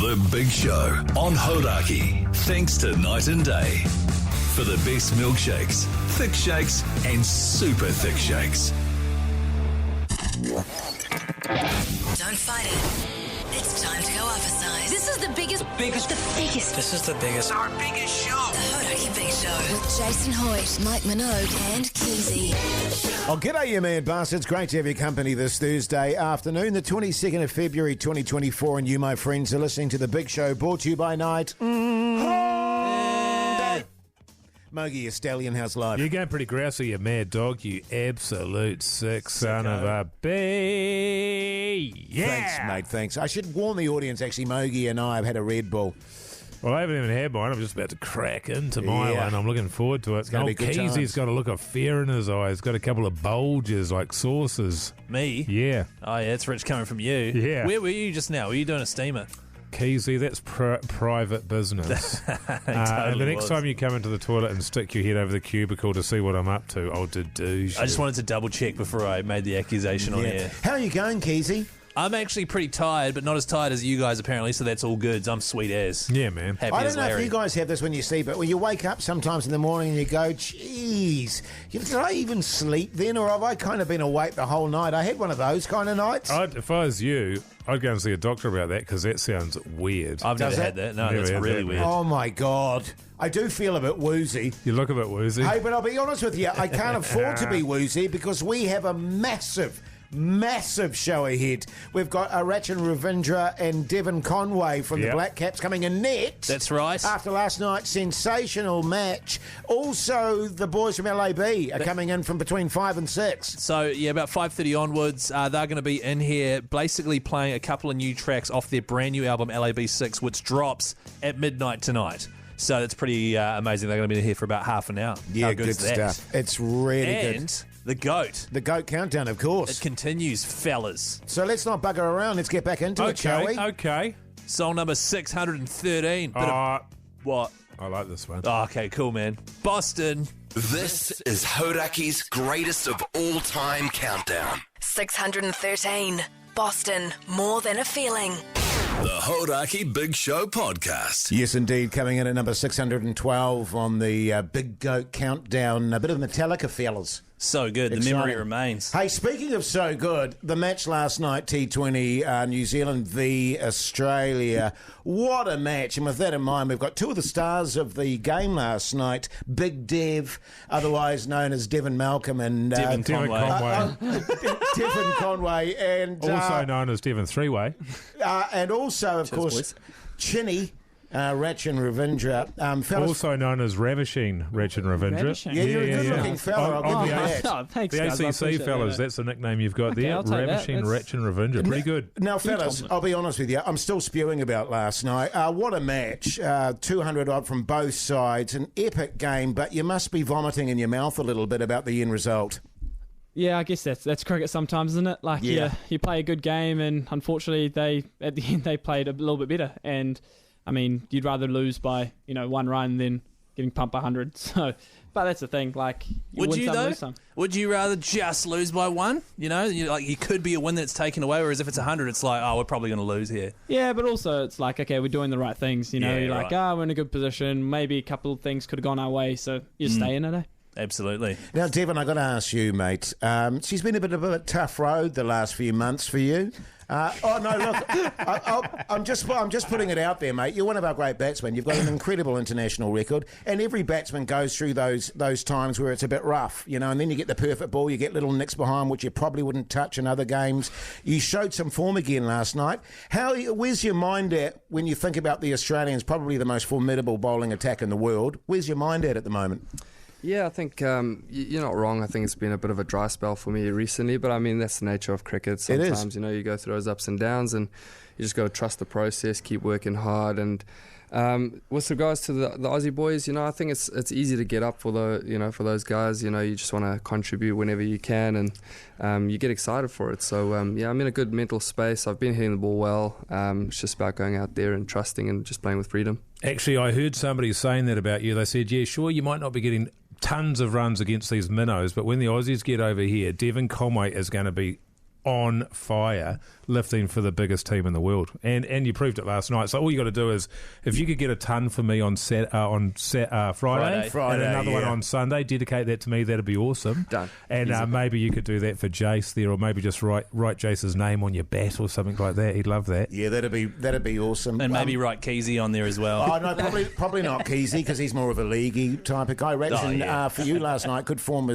The Big Show on Hodaki. Thanks to Night and Day. For the best milkshakes, thick shakes, and super thick shakes. Don't fight it. It's time to go up a size. This is the biggest. This is the biggest. Our biggest show. The Hodaki Big Show. With Jason Hoyt, Mike Minogue, and Keyzie. Oh, g'day, you mad bastards. Great to have your company this Thursday afternoon, the 22nd of February 2024, and you, my friends, are listening to The Big Show, brought to you by Night. Mogi, Stallion, how's life? You're going pretty grousey, you mad dog, you absolute sick son of a bee. Yeah. Thanks, mate, thanks. I should warn the audience, actually, Mogi and I have had a Red Bull. Well, I haven't even had mine. I'm just about to crack into my one. I'm looking forward to it. It's going to be good times. Keezie's got a look of fear in his eyes. Got a couple of bulges like saucers. Me? Yeah. Oh, yeah, it's rich coming from you. Yeah. Where were you just now? Were you doing a steamer? Keezie, that's private business. And the next time you come into the toilet and stick your head over the cubicle to see what I'm up to, I'll da-doosh I just wanted to double check before I made the accusation on air. How are you going, Keyzie? I'm actually pretty tired, but not as tired as you guys apparently, so that's all good. I'm sweet as. Yeah, man. Happy I as don't know Larry. if you guys have this when you sleep, but when you wake up sometimes in the morning and you go, geez, did I even sleep then, or have I kind of been awake the whole night? I had one of those kind of nights. If I was you, I'd go and see a doctor about that because that sounds weird. I've never Does had it? that. No, Never that's had really that, weird. man. Oh, my God. I do feel a bit woozy. You look a bit woozy. Hey, but I'll be honest with you, I can't afford to be woozy because we have a massive show ahead. We've got Rachin, Ravindra and Devon, Conway from the Black Caps coming in next. That's right. After last night's sensational match. Also, the boys from L.A.B. are coming in from between 5 and 6. So, yeah, about 5:30 onwards, they're going to be in here basically playing a couple of new tracks off their brand new album, L.A.B. 6, which drops at midnight tonight. So that's pretty amazing. They're going to be here for about half an hour. Yeah, How good's good that? stuff. It's really good. And the GOAT. The GOAT countdown, of course. It continues, fellas. So let's not bugger around. Let's get back into it, shall we? Okay. Song number 613. What? I like this one. Oh, okay, cool, man. Boston. This is Hodaki's greatest of all time countdown. 613. Boston, more than a feeling. The Hodaki Big Show podcast. Yes, indeed. Coming in at number 612 on the Big GOAT countdown. A bit of Metallica, fellas. So good. Exciting. The memory remains. Hey, speaking of so good, the match last night, T20, New Zealand v Australia. What a match. And with that in mind, we've got two of the stars of the game last night, Big Dev, otherwise known as Devon Malcolm, and Devon Conway. Devon Conway, and Also known as Devon Three-Way. and also, of course, boys. Chinny. Rachin, Ravindra. Fellas, Also known as Ravishing Rachin Ravindra. Ravishing. yeah, you're a good-looking fella. I'll give you that. Oh, thanks, The guys. I ACC appreciate fellas, that. that's the nickname you've got there. I'll take that. Ravishing That's- Rachin Ravindra. Pretty good. Now, fellas, I'll be honest with you. I'm still spewing about last night. What a match. 200 odd from both sides. An epic game, but you must be vomiting in your mouth a little bit about the end result. Yeah, I guess that's cricket sometimes, isn't it? Like, Yeah. you play a good game, and unfortunately, at the end they played a little bit better. And I mean, you'd rather lose by one run than getting pumped 100. So, but that's the thing. Like, Would win you, some, though? lose some. Would you rather just lose by one? You could be a win that's taken away, whereas if it's 100, it's like, oh, we're probably going to lose here. Yeah, but also it's like, okay, we're doing the right things. Yeah, You're like, right. we're in a good position. Maybe a couple of things could have gone our way, so you stay in it. Eh? Absolutely. Now, Devon, I've got to ask you, mate. She's been a bit of a tough road the last few months for you. I'm just putting it out there, mate. You're one of our great batsmen. You've got an incredible international record, and every batsman goes through those times where it's a bit rough, and then you get the perfect ball, you get little nicks behind, which you probably wouldn't touch in other games. You showed some form again last night. Where's your mind at when you think about the Australians, probably the most formidable bowling attack in the world? Where's your mind at the moment? Yeah, I think you're not wrong. I think it's been a bit of a dry spell for me recently, but I mean, that's the nature of cricket. Sometimes, you go through those ups and downs, and you just got to trust the process, keep working hard. And with regards to the Aussie boys, I think it's easy to get up for for those guys. You just want to contribute whenever you can, and you get excited for it. So I'm in a good mental space. I've been hitting the ball well. It's just about going out there and trusting and just playing with freedom. Actually, I heard somebody saying that about you. They said, yeah, sure, you might not be getting tons of runs against these minnows, but when the Aussies get over here, Devon Conway is going to be on fire lifting for the biggest team in the world, and you proved it last night. So all you got to do is, if you could get a ton for me on Friday, and another one on Sunday, dedicate that to me. That'd be awesome. Done. And maybe you could do that for Jase there, or maybe just write Jase's name on your bat or something like that. He'd love that. Yeah, that'd be awesome. And maybe write Keyzie on there as well. Oh no, probably not Keyzie, because he's more of a leaguey type of guy. Rachin, for you last night,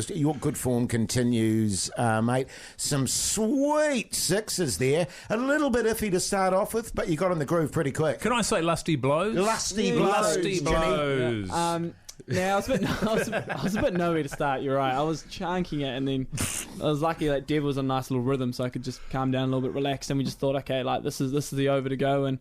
your good form continues, mate. Some sweet sixes there. A little bit iffy to start off with, but you got in the groove pretty quick. Can I say lusty blows? Lusty blows. Yeah, I was a bit nowhere to start. You're right. I was chunking it, and then I was lucky that Dev was a nice little rhythm, so I could just calm down a little bit, relax. And we just thought, okay, like this is the over to go, and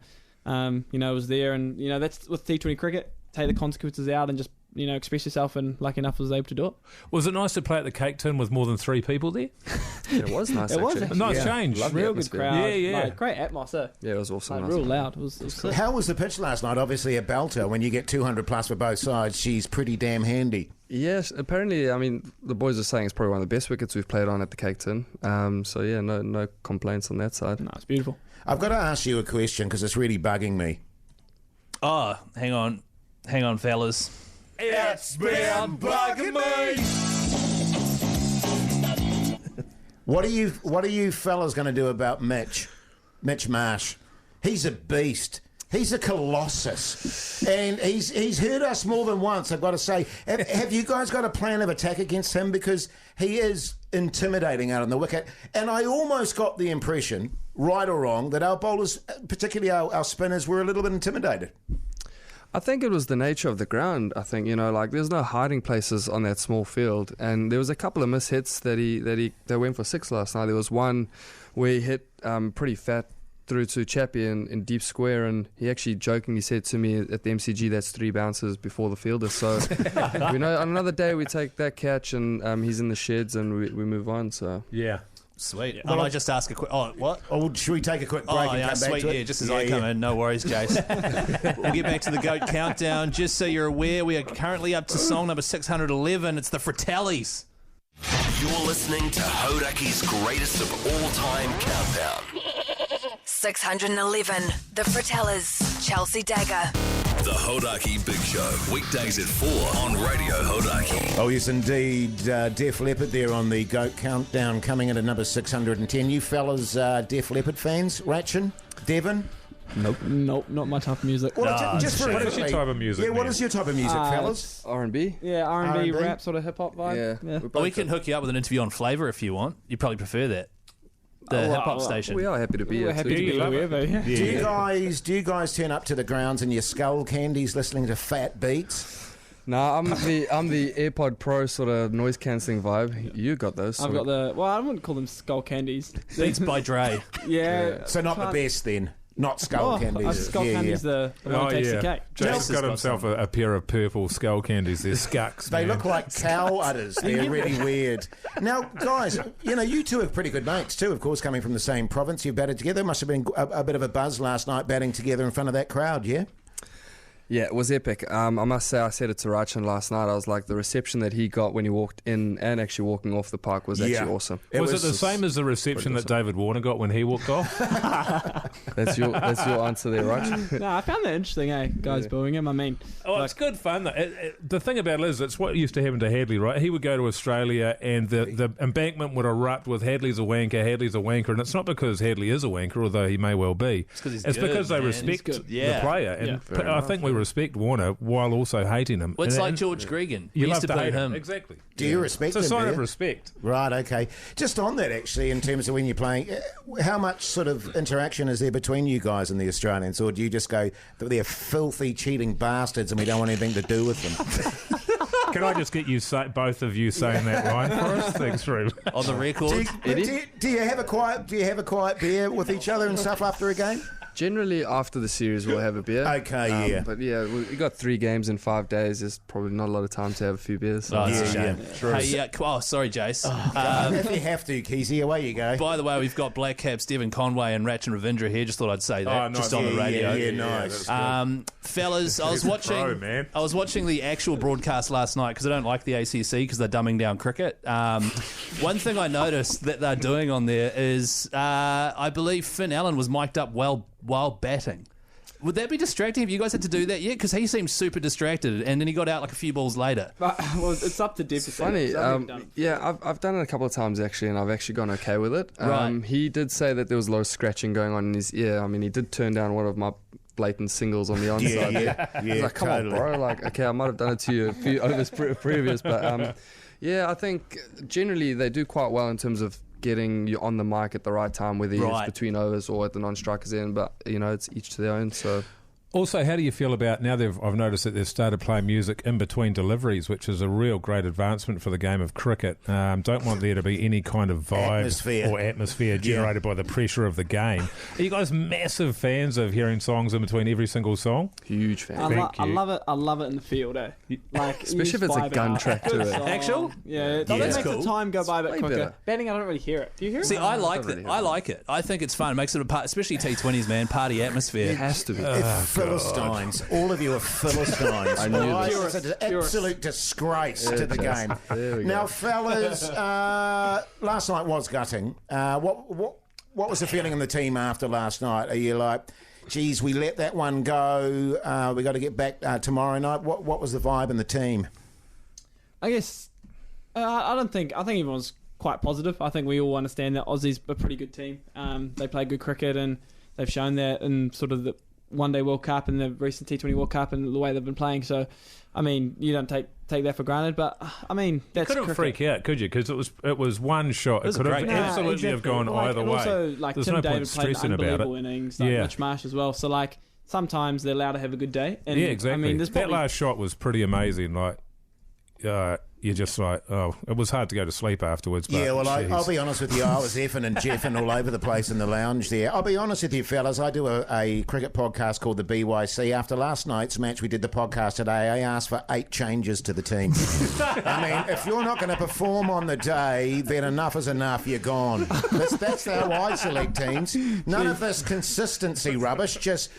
it was there, and that's with T20 cricket. Take the consequences out and just express yourself, and lucky enough I was able to do it. Was it nice to play at the Cake Tin with more than 3 people there? It was nice. It was actually. actually. Nice change. Lovely Real atmosphere. good crowd. Yeah. Like, great atmosphere. Yeah, it was awesome. Like, real loud. It was sick. How was the pitch last night? Obviously a belter. When you get 200 plus for both sides, she's pretty damn handy. Yes, apparently, I mean, the boys are saying it's probably one of the best wickets we've played on at the Cake Tin. So yeah, no complaints on that side. No, it's beautiful. I've got to ask you a question because it's really bugging me. Oh, hang on, fellas. It's been bugging me. What are you fellas going to do about Mitch Marsh? He's a beast. He's a colossus, and he's hurt us more than once. I've got to say, have you guys got a plan of attack against him, because he is intimidating out on the wicket? And I almost got the impression, right or wrong, that our bowlers, particularly our spinners, were a little bit intimidated. I think it was the nature of the ground. I think, there's no hiding places on that small field. And there was a couple of mishits that went for 6 last night. There was one where he hit pretty fat through to Chappie in deep square, and he actually jokingly said to me at the MCG, that's 3 bounces before the fielder. So, on another day we take that catch, and he's in the sheds, and we move on. So Yeah. Sweet. Yeah. I might just ask a quick... Oh, what? Or should we take a quick break and come back sweet, to it? yeah, just as I come in. No worries, Jase. We'll get back to the GOAT countdown. Just so you're aware, we are currently up to song number 611. It's the Fratellis. You're listening to Hodaki's greatest of all time countdown. 611. The Fratellis. Chelsea Dagger. The Hodaki Big Show. Weekdays at 4 on Radio Hodaki. Oh, yes, indeed. Def Leppard there on the GOAT countdown, coming in at number 610. You fellas Def Leppard fans? Rachin? Devon? Nope, not my type of music. Well, just for What is your type of music? Yeah, what man? is your type of music, fellas? R&B. Yeah, R&B, R&B? rap, sort of hip hop vibe. Yeah. Well, we can hook you up with an interview on Flavour if you want. You probably prefer that. The hip-hop station. We are happy to be We're here happy too. to be whoever. Yeah. Do you guys turn up to the grounds in your skull candies listening to fat beats? Nah, I'm the AirPod Pro sort of noise cancelling vibe. You got those. I've got I wouldn't call them skull candies. Beats by Dre. Yeah. So not the best then. Not skull candies. Skull candies, the one that takes the cake. Jake's got himself a pair of purple skull candies. They're scucks. They man. look like cow udders. They're really weird. Now, guys, you two are pretty good mates too, of course, coming from the same province. You've batted together. Must have been a bit of a buzz last night batting together in front of that crowd, yeah? Yeah, it was epic. I must say, I said it to Rachin last night. I was like, the reception that he got when he walked in and actually walking off the park was actually awesome. Was it the same as the reception that David Warner got when he walked off? That's your answer there, Rachin. No, I found that interesting, guys booing him. I mean, it's good fun, though. The thing about it is, it's what used to happen to Hadley, right? He would go to Australia and the embankment would erupt with Hadley's a wanker, and it's not because Hadley is a wanker, although he may well be. It's because they respect the player. And I think we respect Warner while also hating him. Well, it's like George Gregan. We You used love to boo hate him. Exactly. Do you respect him? It's a sign do of you? respect. Right, okay. Just on that, actually, in terms of when you're playing, how much sort of interaction is there between you guys and the Australians, or do you just go, they're filthy, cheating bastards and we don't want anything to do with them? Can I just get you both of you saying that line for us? Thanks, Rube. On the record. Do you have a quiet beer with each other and stuff after a game? Generally, after the series, we'll have a beer. Okay, yeah. But yeah, we got 3 games in 5 days. There's probably not a lot of time to have a few beers. So. Oh, it's a Yeah, shame. yeah. Hey, sorry, Jase. If you have to, Keyzie, away you go. By the way, we've got Black Caps, Devon, Conway, and Rachin, Ravindra here. Just thought I'd say that, nice. just on the radio. Yeah, nice. Fellas, I was watching. pro, man. I was watching the actual broadcast last night because I don't like the ACC because they're dumbing down cricket. One thing I noticed that they're doing on there is, I believe Finn Allen was mic'd up while batting. Would that be distracting? Have you guys had to do that yet? Because he seemed super distracted, and then he got out like a few balls later. But, well, it's up to Dev. It's funny. I've done it a couple of times actually, and I've actually gone okay with it. Right. He did say that there was a lot of scratching going on in his ear. I mean, he did turn down one of my blatant singles on the onside. I was like, come on, bro. Like, okay, I might have done it to you a few overs previous, but yeah, I think generally they do quite well in terms of getting you on the mic at the right time, whether it's between overs or at the non-strikers end. But it's each to their own. So. Also, how do you feel about now? I've noticed that they've started playing music in between deliveries, which is a real great advancement for the game of cricket. Don't want there to be any kind of vibe atmosphere generated by the pressure of the game. Are you guys massive fans of hearing songs in between every single song? Huge fan. I love it. I love it in the field, Like, especially if it's a gun track to it. Actual? Yeah, that makes cool. the time go by a bit way quicker. better. Batting, I don't really hear it. Do you hear it? See, I like that. I like it. I think it's fun. It makes it a part, especially T20s, man. Party atmosphere. It has to be. Philistines. All of you are Philistines. I knew Right? this. It's an absolute disgrace to the game. There we go. Now, fellas, last night was gutting. What was the feeling in the team after last night? Are you like, geez, we let that one go, we got to get back tomorrow night? What was the vibe in the team? I guess I think everyone's quite positive. I think we all understand that Aussie's a pretty good team. They play good cricket, and they've shown that in sort of the One Day World Cup and the recent T20 World Cup and the way they've been playing. So, I mean, you don't take that for granted. But I mean, that's you couldn't cricket. freak out, could you? Because it was one shot. It could have absolutely have gone either way. Also, like There's Tim no David point played an stressing about unbelievable it. innings. Like Mitch Marsh as well. So like sometimes they're allowed to have a good day. And, Yeah, exactly. I mean, that last shot was pretty amazing. Like, you're just like, it was hard to go to sleep afterwards. But Yeah, well, I'll be honest with you. I was effing and jeffing all over the place in the lounge there. I'll be honest with you, fellas. I do a cricket podcast called the BYC. After last night's match, we did the podcast today. I asked for 8 changes to the team. I mean, if you're not going to perform on the day, then enough is enough. You're gone. That's how I select teams. None of this consistency rubbish. Just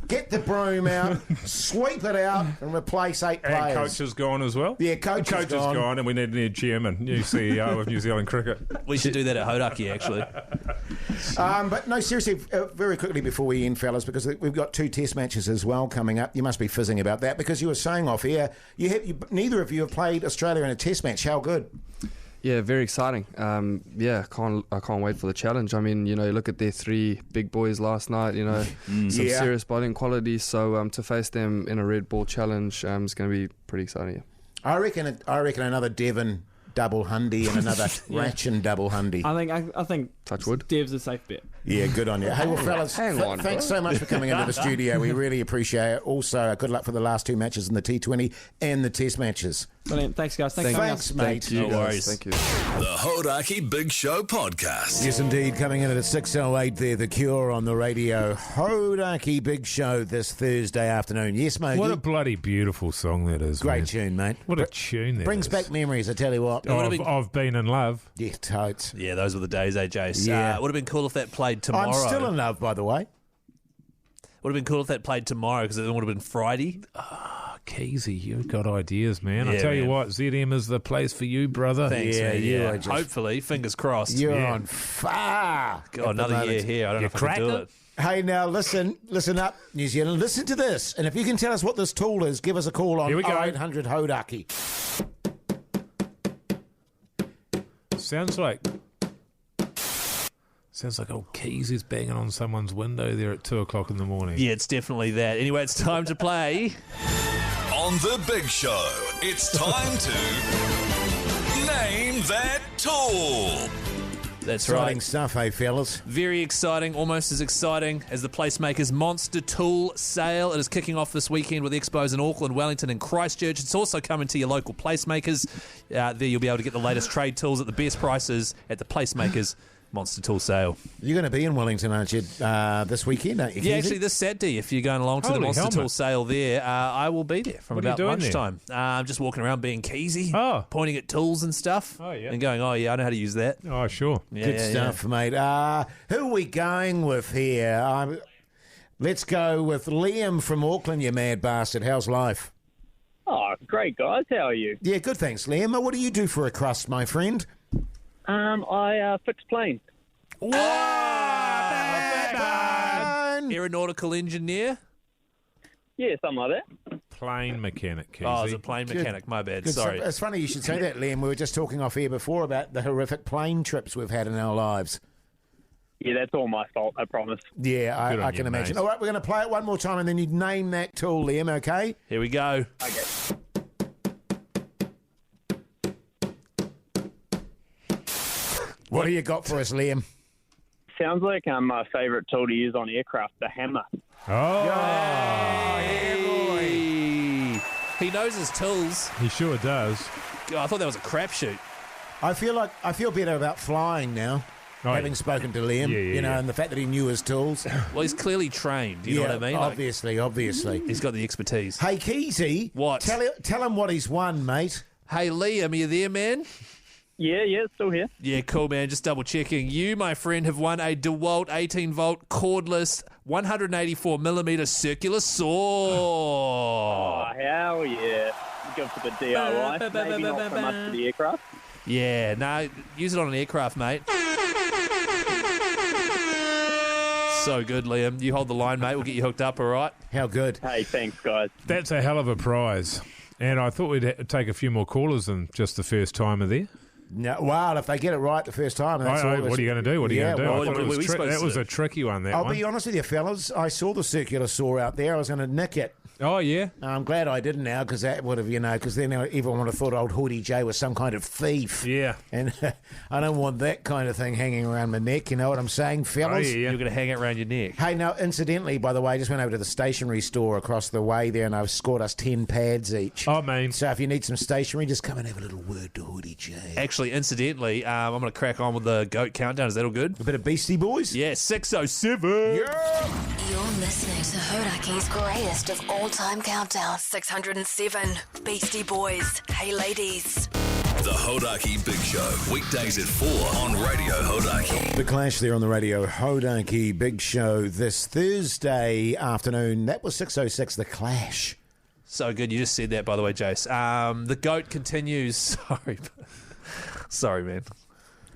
get the broom out, sweep it out, and replace 8 players. And coach is gone as well. Yeah, coach is gone. And we need a new chairman, new CEO of New Zealand cricket. We should do that at Hodaki, actually. But no, seriously, very quickly before we end, fellas, because we've got 2 test matches as well coming up. You must be fizzing about that because you were saying off air, neither of you have played Australia in a test match. How good? Yeah, very exciting. I can't wait for the challenge. I mean, you look at their 3 big boys last night, some serious bowling quality. So to face them in a red ball challenge is going to be pretty exciting. I reckon another Devon double hundy and another Rachin double hundy. I think Touch wood. Dev's a safe bet. Yeah, good on you. Hey, well, fellas, thanks so much for coming into the studio. We really appreciate it. Also, good luck for the last 2 matches in the T20 and the test matches. Brilliant. Thanks, guys. Thanks, mate. Thank you, No guys. worries. Thank you. The Hodaki Big Show podcast. Yes, indeed. Coming in at 6:08 there, The Cure on the radio. Hodaki Big Show this Thursday afternoon. Yes, mate. What a bloody beautiful song that is. Great man. tune, mate. What a tune that Brings is. back memories, I tell you what. Of being in love. Yeah, totes. Yeah, those were the days, Jase. Yeah. Would have been cool if that played tomorrow. I'm still in love, by the way. Would have been cool if that played tomorrow because it would have been Friday. Keyzie, you've got ideas, man. I Yeah, tell you man. what, ZM is the place for you, brother. Thanks, Yeah, man. you Yeah. are just- Hopefully, fingers crossed. You're on fire. God, another year here. I don't know if I can do it. Hey, now listen up, New Zealand. Listen to this. And if you can tell us what this tool is, give us a call on Here we go. 0800 Hodaki. Sounds like old Keyzie's banging on someone's window there at 2 o'clock in the morning. Yeah, it's definitely that. Anyway, it's time to play. On the Big Show, it's time to name that tool. That's Exciting right. stuff, hey, fellas. Very exciting, almost as exciting as the Placemakers Monster Tool Sale. It is kicking off this weekend with expos in Auckland, Wellington and Christchurch. It's also coming to your local Placemakers. There you'll be able to get the latest trade tools at the best prices at the Placemakers Monster Tool sale. You're going to be in Wellington, aren't you, this weekend, aren't you? Yeah, Keyzie? actually, this Saturday, if you're going along to the Holy Monster helmet. Tool sale there, I will be there from What are you about doing there? lunchtime. I'm just walking around being Keyzie, Oh. pointing at tools and stuff, Oh, yeah. and going, oh, yeah, I know how to use that. Oh, sure. Yeah, Good yeah, stuff, mate. Who are we going with here? Let's go with Liam from Auckland, you mad bastard. How's life? Oh, great, guys. How are you? Yeah, good, thanks, Liam. What do you do for a crust, my friend? I fix planes. Aeronautical engineer? Yeah, something like that. Plane mechanic, Keyzie. Oh, it's a plane mechanic. My bad. Good Sorry. stuff. It's funny you should say that, Liam. We were just talking off air before about the horrific plane trips we've had in our lives. Yeah, that's all my fault, I promise. Yeah, Good on I you, can imagine. mate. All right, we're going to play it one more time and then you name that tool, Liam, okay? Here we go. Okay. What do you got for us, Liam? Sounds like my favourite tool to use on aircraft, the hammer. Hey. He knows his tools. He sure does. God, I thought that was a crapshoot. I feel better about flying now, Oh, having yeah. spoken to Liam, Yeah, yeah. and the fact that he knew his tools. Well, he's clearly trained. You know what I mean? Like, Obviously. he's got the expertise. Hey, Keyzie. What? Tell him what he's won, mate. Hey, Liam, are you there, man? Yeah, still here. Yeah, cool, man. Just double checking. You, my friend, have won a DeWalt 18-volt cordless 184mm circular saw. Oh, hell yeah. Good for the DIY. Maybe not so much for the aircraft. Yeah, no, use it on an aircraft, mate. So good, Liam. You hold the line, mate. We'll get you hooked up, all right? How good. Hey, thanks, guys. That's a hell of a prize. And I thought we'd take a few more callers than just the first timer there. No, well, if they get it right the first time, that's all. What are you going to do? What are you Yeah, going to do? well, I thought what it are was we supposed that to was do? a tricky one, that I'll one. be honest with you, fellas. I saw the circular saw out there. I was going to nick it. Oh, yeah? I'm glad I didn't now because that would have, because then everyone would have thought old Hoodie J was some kind of thief. Yeah. And I don't want that kind of thing hanging around my neck. You know what I'm saying, Oh, fellas? yeah, You're going to hang it around your neck. Hey, now, incidentally, by the way, I just went over to the stationery store across the way there and I've scored us 10 pads each. Oh, man. So if you need some stationery, just come and have a little word to Hoodie J. Actually, incidentally, I'm going to crack on with the GOAT countdown. Is that all good? A bit of Beastie Boys? Yeah, 607. Yeah. You're listening to Hodaki's greatest of all time countdown. 607. Beastie Boys. Hey, ladies. The Hodaki Big Show, weekdays at 4 on Radio Hodaki. The Clash there on the radio, Hodaki Big Show this Thursday afternoon. That was 6:06, The Clash. So good. You just said that, by the way, Jase. The GOAT continues. Sorry, man.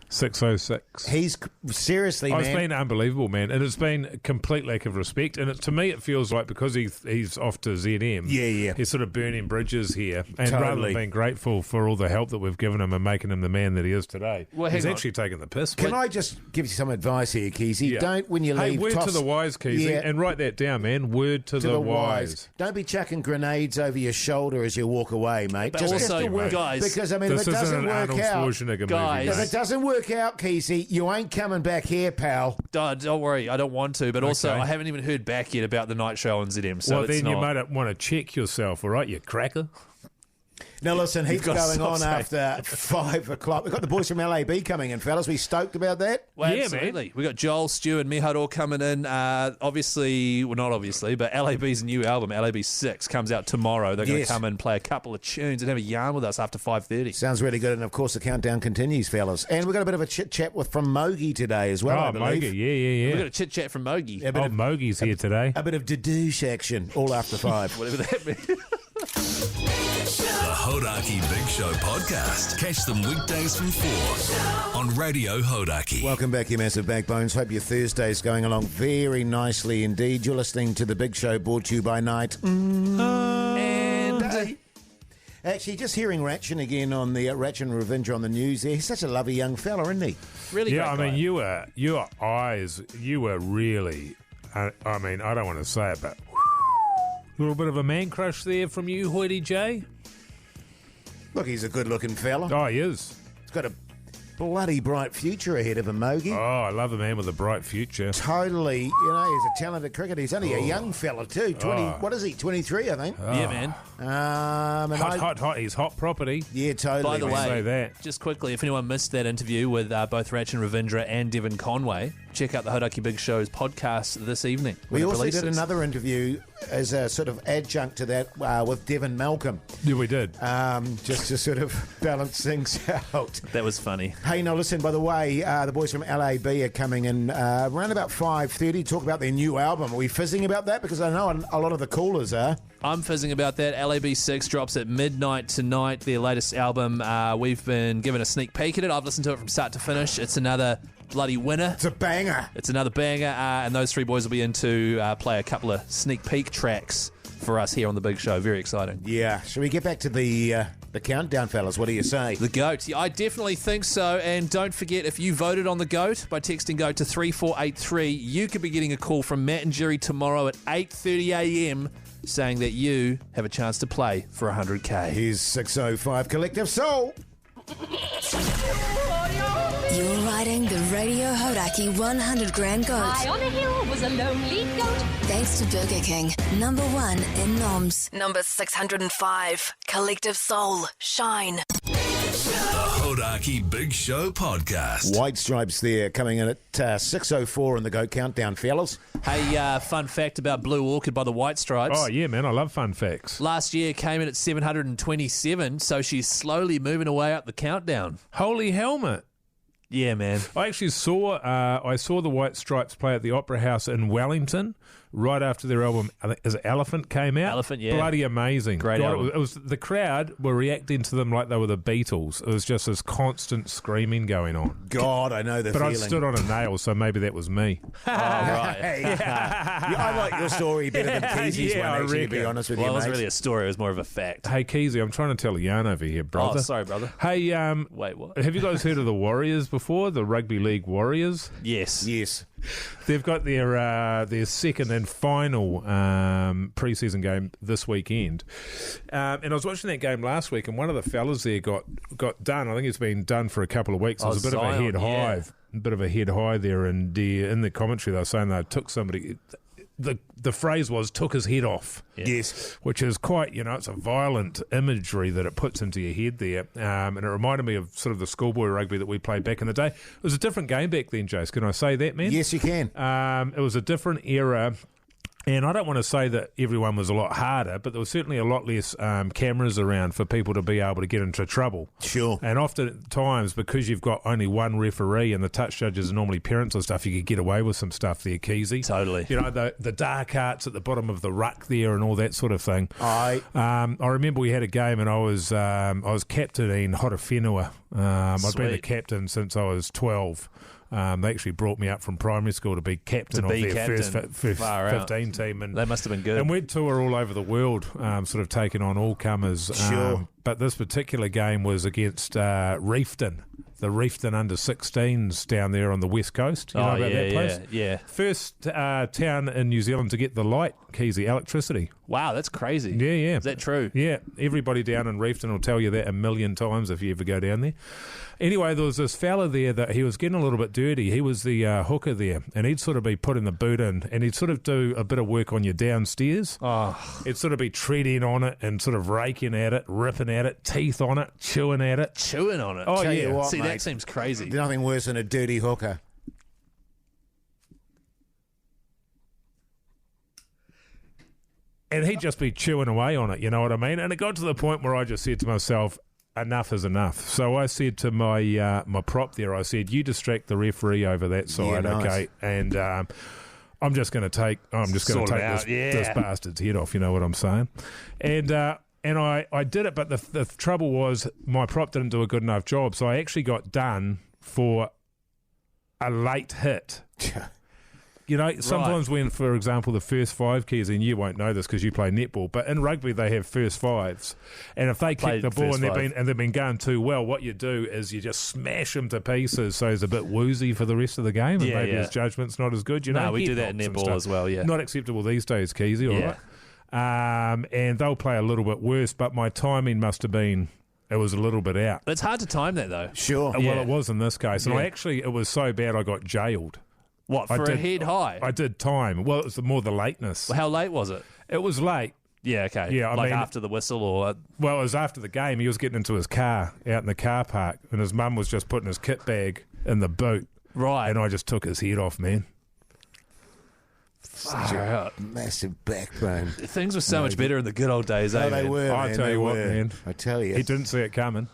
606. He's seriously, Oh, man. it's been unbelievable, man. And it's been a complete lack of respect. And to me, it feels like because he's off to ZM, Yeah. he's sort of burning bridges here. And rather Totally. than being grateful for all the help that we've given him and making him the man that he is today, Well, he's hang on. actually taking the piss. Can I just give you some advice here, Keyzie? Yeah. Don't, when you Hey, leave, word toss to the wise, Keyzie, Yeah. and write that down, man. Word to the wise. Don't be chucking grenades over your shoulder as you walk away, mate. But just also, to work, guys, because I mean, This if it isn't doesn't an work Arnold out, Schwarzenegger Guys. movie. if mate. it doesn't work out, Keyzie, you ain't coming back here, pal. Don't worry, I don't want to. But also, Okay. I haven't even heard back yet about the night show on ZM. So Well, it's then you not. might want to check yourself, all right, you cracker? Now listen, heaps gotta going stop on saying after 5 o'clock. We've got the boys from L.A.B coming in, fellas. We stoked about that? Well, Yeah, absolutely. We got Joel, Stu, and Mihad all coming in. Obviously, well, not obviously, but L.A.B's new album, L.A.B 6, comes out tomorrow. They're going to Yes. come and play a couple of tunes and have a yarn with us after 5:30. Sounds really good, and of course the countdown continues, fellas. And we've got a bit of a chit chat from Mogi today as well. I Oh, believe. Mogi, yeah. We've got a chit chat from Mogi. A bit Oh, of Mogi's here today. a bit of da-doosh action all after 5. Whatever that means. The Hodaki Big Show podcast. Catch them weekdays from 4 on Radio Hodaki. Welcome back, you massive backbones. Hope your Thursday's going along very nicely indeed. You're listening to the Big Show, brought to you by Night. And Actually, just hearing Rachin again on the Rachin Ravindra on the news there. He's such a lovely young fella, isn't he? really Yeah, I great mean, guy. your eyes, you were really, I mean, I don't want to say it, but a little bit of a man crush there from you, Hoity J. Look, he's a good-looking fella. Oh, he is. He's got a bloody bright future ahead of him, Mogi. Oh, I love a man with a bright future. Totally. He's a talented cricketer. He's only a young fella, too. 20. What is he, 23, I think? Yeah, man. Hot. He's hot property. Yeah, totally. By the way, Say that. just quickly, if anyone missed that interview with both Rachin, Ravindra and Devon Conway, check out the Hodaki Big Show's podcast this evening. We also did another interview as a sort of adjunct to that with Devon Malcolm. Yeah, we did. Just to sort of balance things out. That was funny. Hey, now listen, by the way, the boys from L.A.B are coming in around about 5:30 to talk about their new album. Are we fizzing about that? Because I know a lot of the callers are. I'm fizzing about that. L.A.B 6 drops at midnight tonight, their latest album. We've been given a sneak peek at it. I've listened to it from start to finish. It's another bloody winner. It's a banger. It's another banger, and those three boys will be in to play a couple of sneak peek tracks for us here on the Big Show. Very exciting. Yeah. Shall we get back to the countdown, fellas? What do you say? The GOAT. Yeah, I definitely think so. And don't forget, if you voted on the GOAT by texting GOAT to 3483, you could be getting a call from Matt and Jerry tomorrow at 8:30 a.m. saying that you have a chance to play for 100K. Here's 605 Collective Soul. You're riding the Radio Hodaki 100 Grand Goat. High on a hill was a lonely goat. Thanks to Burger King, number 1 in noms. Number 605, Collective Soul, Shine. The Hodaki Big Show podcast. White Stripes there, coming in at 6:04 in the GOAT countdown, fellas. Hey, fun fact about Blue Orchid by the White Stripes. Oh, yeah, man. I love fun facts. Last year came in at 727, so she's slowly moving away up the countdown. Holy helmet. Yeah, man. I actually saw the White Stripes play at the Opera House in Wellington right after their album, I think, is it Elephant, came out. Elephant, yeah. Bloody amazing. Great album. It was the crowd were reacting to them like they were the Beatles. It was just this constant screaming going on. God, I know the but feeling. I stood on a nail, so maybe that was me. Oh, right. Yeah, I like your story better than Keyzie's Yeah, one, I actually, to be reckon. honest with Well, you, it wasn't mate. really a story. It was more of a fact. Hey, Keyzie, I'm trying to tell a yarn over here, brother. Oh, sorry, brother. Hey, Wait, what? have you guys heard of the Warriors before? The Rugby League Warriors? Yes. Yes. They've got their second and final pre-season game this weekend. And I was watching that game last week, and one of the fellas there got done. I think it's been done for a couple of weeks. It was a bit of a head high. A bit of a head high there, and in the commentary they were saying they took somebody... The phrase was, took his head off. Yeah. Yes. Which is quite, it's a violent imagery that it puts into your head there. And it reminded me of sort of the schoolboy rugby that we played back in the day. It was a different game back then, Jase. Can I say that, man? Yes, you can. It was a different era. And I don't want to say that everyone was a lot harder, but there was certainly a lot less cameras around for people to be able to get into trouble. Sure. And oftentimes, because you've got only one referee and the touch judges are normally parents and stuff, you could get away with some stuff there, Keyzie. Totally. The dark arts at the bottom of the ruck there and all that sort of thing. I remember we had a game and I was captaining Horowhenua. I'd been the Sweet. captain since I was 12. They actually brought me up from primary school to be captain of their first 15 team. And That must have been good. And we'd tour all over the world, sort of taking on all comers. Sure. But this particular game was against Reefton, the Reefton under-16s down there on the west coast. You know about that place? Yeah. First town in New Zealand to get the light, Keyzie, electricity. Wow, that's crazy. Yeah. Is that true? Yeah, everybody down in Reefton will tell you that a million times if you ever go down there. Anyway, there was this fella there that he was getting a little bit dirty. He was the hooker there, and he'd sort of be putting the boot in, and he'd sort of do a bit of work on you downstairs. Oh, He'd sort of be treading on it and sort of raking at it, ripping at it, teeth on it, chewing at it. chewing on it. Oh, Tell yeah. you what, See, mate, that seems crazy. there's nothing worse than a dirty hooker. And he'd just be chewing away on it, you know what I mean? And it got to the point where I just said to myself, enough is enough. So I said to my my prop there, I said, you distract the referee over that side, nice. okay? And I'm just going to take this bastard's head off, you know what I'm saying? And I did it, but the trouble was my prop didn't do a good enough job, so I actually got done for a late hit. You know, sometimes when, for example, the first five keys, and you won't know this because you play netball, but in rugby they have first fives, and if they kick the ball and they've been going too well, what you do is you just smash them to pieces so he's a bit woozy for the rest of the game, and maybe his judgment's not as good. You know, we do that in netball as well. Yeah, not acceptable these days, Keyzie. All right, and they'll play a little bit worse, but my timing must have been it was a little bit out. It's hard to time that, though. Sure. Well, it was in this case. And Yeah. it was so bad I got jailed. What, for a head high? I did time. Well, it was more the lateness. Well, how late was it? It was late. Yeah, okay. Yeah, I like mean- after the whistle or... Well, it was after the game. He was getting into his car out in the car park, and his mum was just putting his kit bag in the boot. Right. And I just took his head off, man. Massive backbone. Things were so much better in the good old days, Oh, eh, they man? were, I man, tell they you what, were. man. I tell you. He didn't see it coming.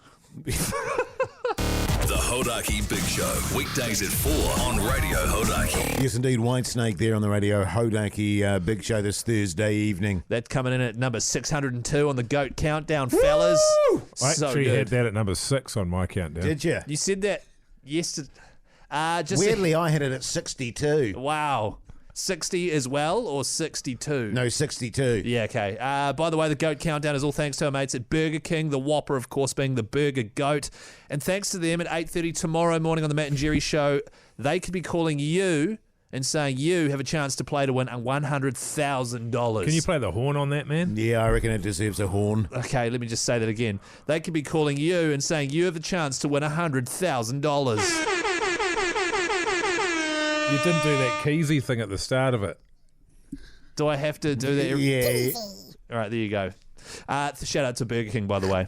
The Hodaki Big Show, weekdays at 4 on Radio Hodaki. Yes, indeed. Whitesnake there on the Radio Hodaki Big Show this Thursday evening. That's coming in at number 602 on the GOAT Countdown, fellas. I So actually good. had that at number 6 on my countdown. Did you? You said that yesterday. Weirdly, I had it at 62. Wow. 60 as well, or 62? No, 62. Yeah, okay. By the way, the GOAT Countdown is all thanks to our mates at Burger King, the Whopper, of course, being the Burger Goat. And thanks to them at 8:30 tomorrow morning on the Matt and Jerry Show, they could be calling you and saying you have a chance to play to win $100,000. Can you play the horn on that, man? Yeah, I reckon it deserves a horn. Okay, let me just say that again. They could be calling you and saying you have a chance to win $100,000. You didn't do that Keyzie thing at the start of it. Do I have to do that? Yeah. All right, there you go. Shout out to Burger King, by the way.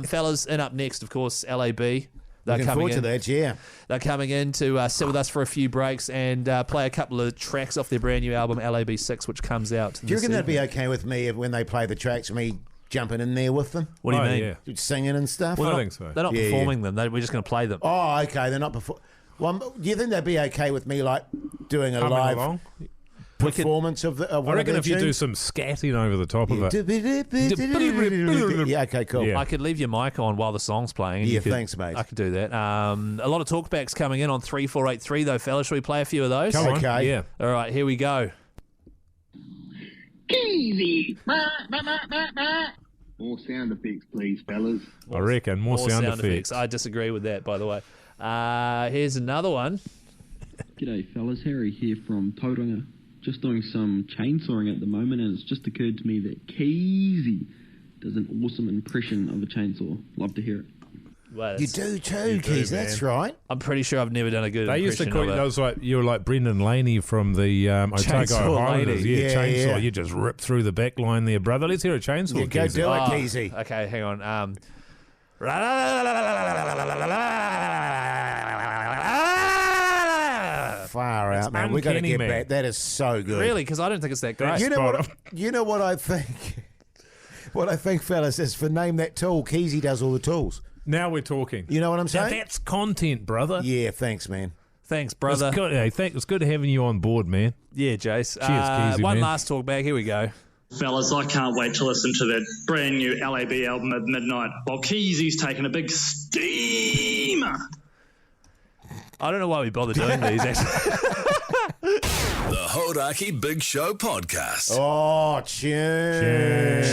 Fellas, and up next, of course, L.A.B. They're Looking coming forward in. to that, yeah. They're coming in to sit with us for a few breaks and play a couple of tracks off their brand new album, L.A.B. 6, which comes out. Do you reckon that'd be okay with me if, when they play the tracks, me jumping in there with them? What do you mean? Yeah. Singing and stuff? Well, I they're think so. They're not Yeah, performing them. We're just going to play them. Oh, okay. They're not before. Well, do you think that'd be okay with me, like doing a Coming live along. performance of I one reckon of if you their do tunes? some scatting over the top of it. Yeah, okay, cool. Yeah. I could leave your mic on while the song's playing. And Yeah, you could- thanks, mate. I could do that. A lot of talkbacks coming in on 3483, though, fellas. Shall we play a few of those? Come on. Okay. Yeah. All right, here we go. Keyzie. More sound effects, please, fellas. I reckon. More sound effects. I disagree with that, by the way. Here's another one. G'day fellas, Harry here from Tauranga. Just doing some chainsawing at the moment, and it's just occurred to me that Keyzie does an awesome impression of a chainsaw. Love to hear it. Well, You that's- do too, Keys. That's right. I'm pretty sure I've never done a good They used to impression call of you a- those like you were like Brendan Laney from the Otago Chainsaw Highlanders. Lady. Yeah, Yeah, chainsaw. yeah. You just rip through the back line there, brother. Let's hear a chainsaw. Yeah, go Keyzie. do it, Oh, Keyzie. okay, hang on. Far out, man. We've got to uncanny, get man. back. That is so good. Really? Because I don't think it's that great. You know Spot what? You know what I think. What I think, fellas, is for name that tool. Keyzie does all the tools. Now we're talking. You know what I'm Now saying? that's content, brother. Yeah. Thanks, man. Thanks, brother. It's good, hey, it's good having you on board, man. Yeah, Jase. Cheers, Keyzie, one man. last talk back. Here we go. Fellas, I can't wait to listen to that brand new L.A.B. album at midnight while Keyzie's taking a big steamer. I don't know why we bother doing these, actually. The Hodaki Big Show podcast. Oh, tune.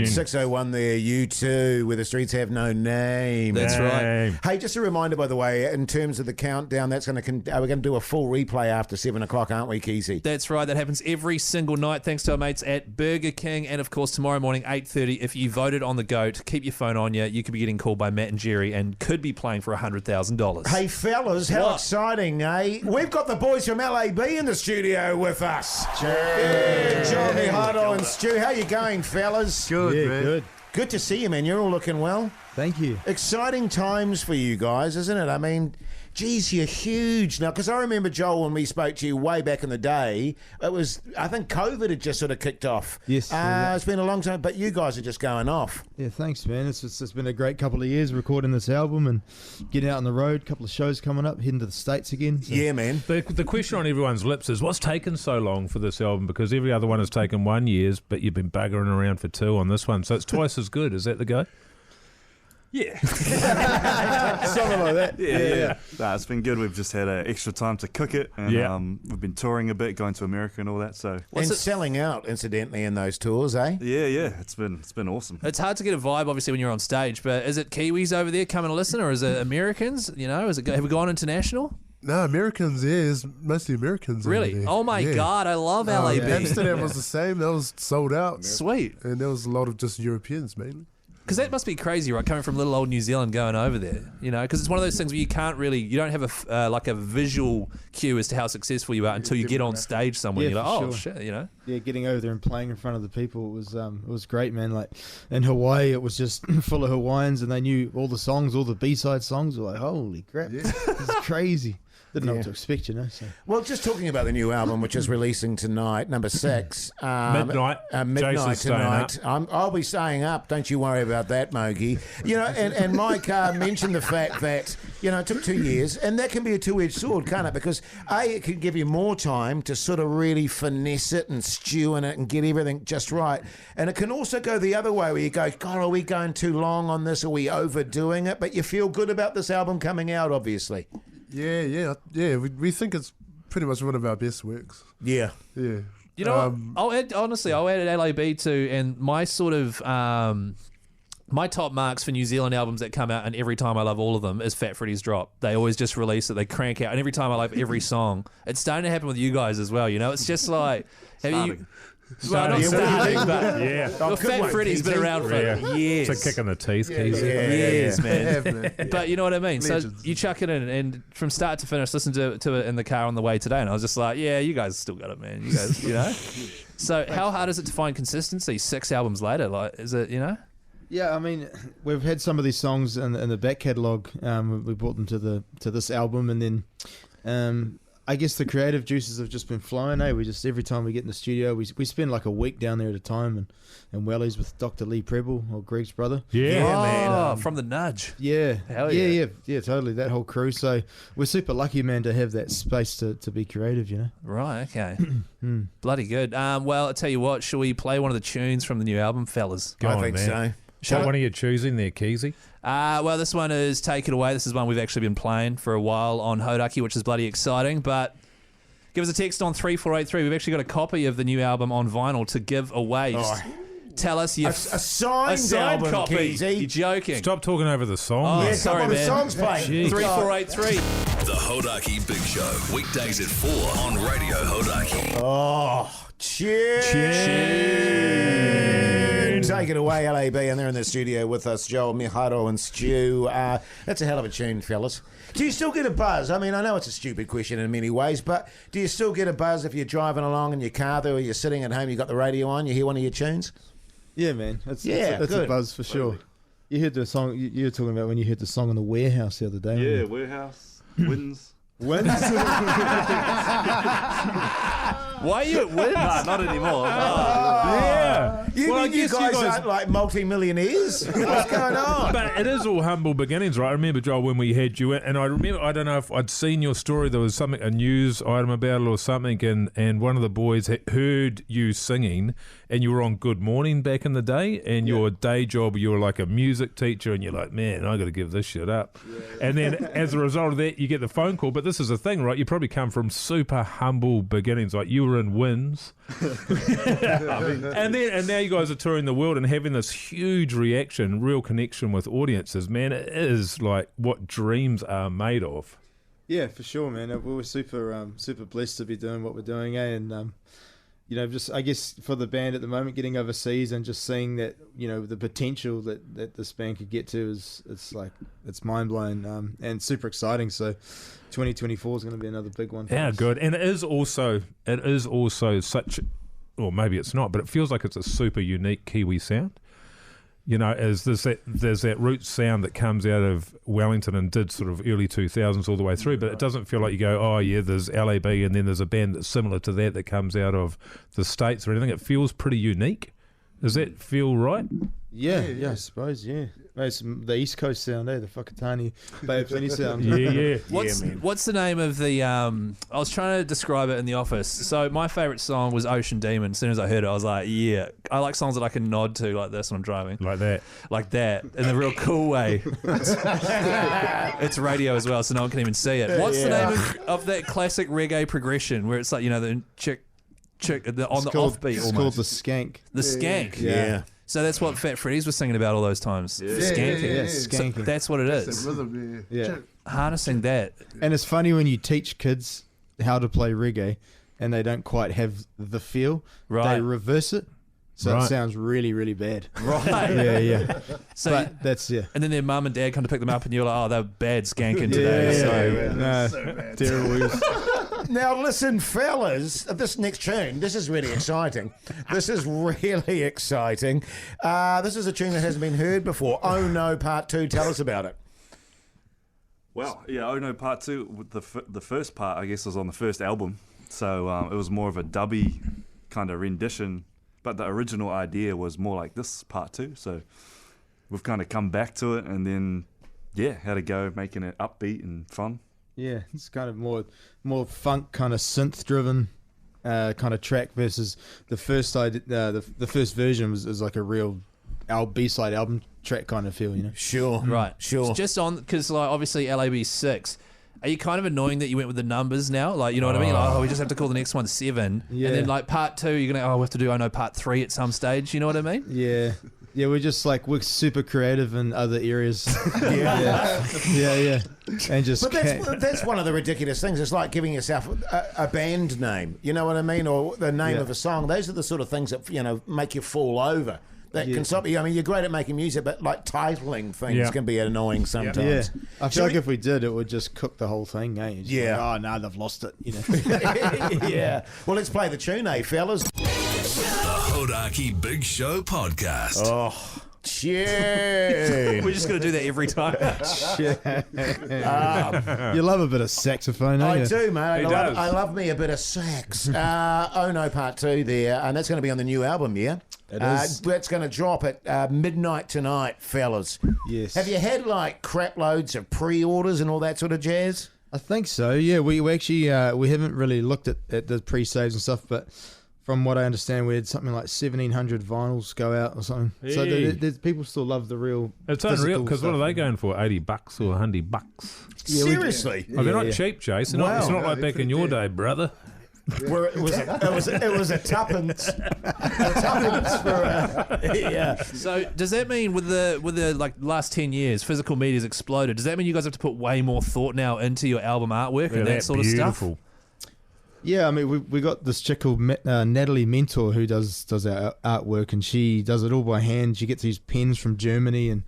601 there, you too, where the streets have no name. That's right. Hey, just a reminder, by the way, in terms of the countdown, that's going to we're going to do a full replay after 7 o'clock, aren't we, Keyzie? That's right. That happens every single night, thanks to our mates at Burger King. And, of course, tomorrow morning, 8:30, if you voted on the GOAT, keep your phone on you. You could be getting called by Matt and Jerry and could be playing for $100,000. Hey, fellas, how What? exciting, eh? We've got the boys from L.A.B. in the studio with us. Yeah, Johnny Huddle and Stu. How you going, fellas? Good, man. Good. Good to see you, man. You're all looking well. Thank you. Exciting times for you guys, isn't it? I mean, geez, you're huge now. Because I remember, Joel, when we spoke to you way back in the day, it was, I think COVID had just sort of kicked off. Yes. It's been a long time, but you guys are just going off. Yeah, thanks, man. It's been a great couple of years recording this album and getting out on the road. A couple of shows coming up, heading to the States again. So. Yeah, man. The question on everyone's lips is, what's taken so long for this album? Because every other one has taken 1 year, but you've been buggering around for 2 on this one. So it's twice as good. Is that the go? Yeah. Something like that. Yeah. Nah, it's been good. We've just had extra time to cook it, and Yeah. we've been touring a bit, going to America and all that. So Selling out, incidentally, in those tours, eh? yeah, it's been awesome. It's hard to get a vibe, obviously, when you're on stage, but is it Kiwis over there coming to listen, or is it Americans? You know, have we gone international? No, Americans, yeah, it's mostly Americans. over Really? there. Oh my Yeah. God, I love L.A.B. Amsterdam was the same. That was sold out. Sweet. And there was a lot of just Europeans mainly. Because that must be crazy, right? Coming from little old New Zealand, going over there, you know? Because it's one of those things where you can't really, you don't have a visual cue as to how successful you are until you get on stage somewhere. You're like, oh shit, you know? Yeah, getting over there and playing in front of the people was great, man. Like in Hawaii, it was just full of Hawaiians, and they knew all the songs, all the B-side songs. We're like, holy crap, this is crazy. Didn't know what to expect, you know. So. Well, just talking about the new album, which is releasing tonight, number 6. Midnight tonight. I'll be staying up. Don't you worry about that, Mogi. You know, and Mike mentioned the fact that, you know, it took 2 years, and that can be a two-edged sword, can't it? Because, it can give you more time to sort of really finesse it and stew in it and get everything just right. And it can also go the other way where you go, God, are we going too long on this? Are we overdoing it? But you feel good about this album coming out, obviously. Yeah. We think it's pretty much one of our best works. Yeah. You know, I'll add L.A.B too, and my sort of my top marks for New Zealand albums that come out, and every time I love all of them, is Fat Freddy's Drop. They always just release it, they crank out, and every time I love every song. It's starting to happen with you guys as well. You know, it's just like Well, not starting, but well, Fat Freddy's been around for years. It's a kick in the teeth, Keyzie. Years, man. But you know what I mean? Legends. So you chuck it in, and from start to finish, listen to it in the car on the way today, and I was just like, yeah, you guys still got it, man. You guys, you know? So how hard is it to find consistency 6 albums later? Like, is it, you know? Yeah, I mean, we've had some of these songs in the back catalogue. We brought them to this album, and then I guess the creative juices have just been flowing. We just, every time we get in the studio, we spend like a week down there at a time, and Wellies with Dr. Lee Preble, or Greg's brother. Man. From the Nudge. Yeah. Hell yeah, totally. That whole crew. So we're super lucky, man, to have that space to be creative, you know? Right, okay. Bloody good. Well, I'll tell you what, shall we play one of the tunes from the new album, fellas? I think so. What one are you choosing there, Keyzie? Well, this one is Take It Away. This is one we've actually been playing for a while on Hodaki, which is bloody exciting. But give us a text on 3483. We've actually got a copy of the new album on vinyl to give away. Just tell us a signed album, copy. Keyzie. You're joking. Stop talking over the song. Oh, sorry, man. The song's playing. 3483. The Hodaki Big Show. Weekdays at 4 on Radio Hodaki. Oh, cheers. Take it away, L.A.B, and they're in the studio with us, Joel, Miharu and Stu. That's a hell of a tune, fellas. Do you still get a buzz? I mean, I know it's a stupid question in many ways, but do you still get a buzz if you're driving along in your car there, or you're sitting at home, you got the radio on, you hear one of your tunes? Yeah, man. It's a buzz for sure. You heard the song, you were talking about when you heard the song in the warehouse the other day. Yeah, warehouse, Wins. Wins? Why are you at Wins? Nah, not anymore. Yeah. You guys aren't like multi-millionaires? What's going on? But it is all humble beginnings, right? I remember, Joel, when we had you in, and I don't know if I'd seen your story, there was a news item about it or something, and one of the boys heard you singing, and you were on Good Morning back in the day, and your day job, you were like a music teacher, and you're like, man, I got to give this shit up. And then as a result of that, you get the phone call, but this is the thing, right? You probably come from super humble beginnings, like you were in Wins, and now you guys are touring the world and having this huge reaction, real connection with audiences. Man, it is like what dreams are made of. Yeah, for sure, man. We're super blessed to be doing what we're doing, and just I guess for the band at the moment, getting overseas and just seeing that, the potential that this band could get to it's mind blowing and super exciting. So 2024 is going to be another big one. Yeah, good. And it is also such, or maybe it's not, but it feels like it's a super unique Kiwi sound. As there's that root sound that comes out of Wellington and did sort of early 2000s all the way through, but it doesn't feel like you go, oh yeah, there's L.A.B, and then there's a band that's similar to that comes out of the States or anything. It feels pretty unique. Does that feel right? Yeah, I suppose, yeah. It's the East Coast sound, the Whakatane Bay of Plenty sound. Yeah. What's the name of the... I was trying to describe it in the office. So my favourite song was Ocean Demon. As soon as I heard it, I was like, yeah. I like songs that I can nod to like this when I'm driving. Like that. In a real cool way. It's radio as well, so no one can even see it. What's the name of that classic reggae progression where it's like, the chick on the offbeat almost? It's called the skank. The skank? Yeah. So that's what Fat Freddy's was singing about all those times. Yeah. Skanking. So that's what it is. Yeah. Harnessing that. And it's funny when you teach kids how to play reggae and they don't quite have the feel. Right. They reverse it. So Right. it sounds really, really bad. Right. Yeah. So But that's, and then their mum and dad come to pick them up, and you're like, oh, they're bad skanking today. No, terrible. Now, listen, fellas, this next tune, this is really exciting. This is really exciting. This is a tune that hasn't been heard before. Oh No, Part 2. Tell us about it. Well, yeah, Oh No Part 2, the first part, I guess, was on the first album. So it was more of a dubby kind of rendition, but the original idea was more like this Part 2. So we've kind of come back to it and then, had to go making it upbeat and fun. Yeah, it's kind of more funk, kind of synth driven kind of track versus the first the first version was like a real B-side album track kind of feel, you know. Sure, Right. sure. Just on, because like obviously L.A.B 6. Are you kind of annoying that you went with the numbers now? Like, you know what I mean? Like, we just have to call the next one 7. Yeah. And then like Part 2, you're going to, we have to do, Part 3 at some stage. You know what I mean? Yeah. Yeah, we're just like, we're super creative in other areas. Yeah. And just But that's one of the ridiculous things. It's like giving yourself a band name, you know what I mean? Or the name of a song. Those are the sort of things that, make you fall over. That can stop you. I mean, you're great at making music, but like titling things can be annoying sometimes. Yeah. I feel like if we did, it would just cook the whole thing, eh? It's like, oh, no, they've lost it, you know. Yeah. Well, let's play the tune, fellas? The Hodaki Big Show podcast. Oh, tune. We're just going to do that every time. You love a bit of saxophone, don't you? I do, mate. does. I love me a bit of sax. Oh No, Part 2 there. And that's going to be on the new album, yeah? It is. That's going to drop at midnight tonight, fellas. Yes. Have you had like crap loads of pre-orders and all that sort of jazz? I think so, yeah. We actually, we haven't really looked at the pre-saves and stuff, but from what I understand, we had something like 1,700 vinyls go out or something. Hey. So people still love the real. It's unreal, because what are they going for? $80 or $100? Yeah, Seriously? Oh, they're not cheap, Jase. It's not like back in your day, brother. Where it was a tuppence. A tuppence for yeah. So does that mean with the like last 10 years, physical media's exploded? Does that mean you guys have to put way more thought now into your album artwork and that sort of stuff? Yeah, I mean, we got this chick called Natalie Mentor who does our artwork, and she does it all by hand. She gets these pens from Germany and.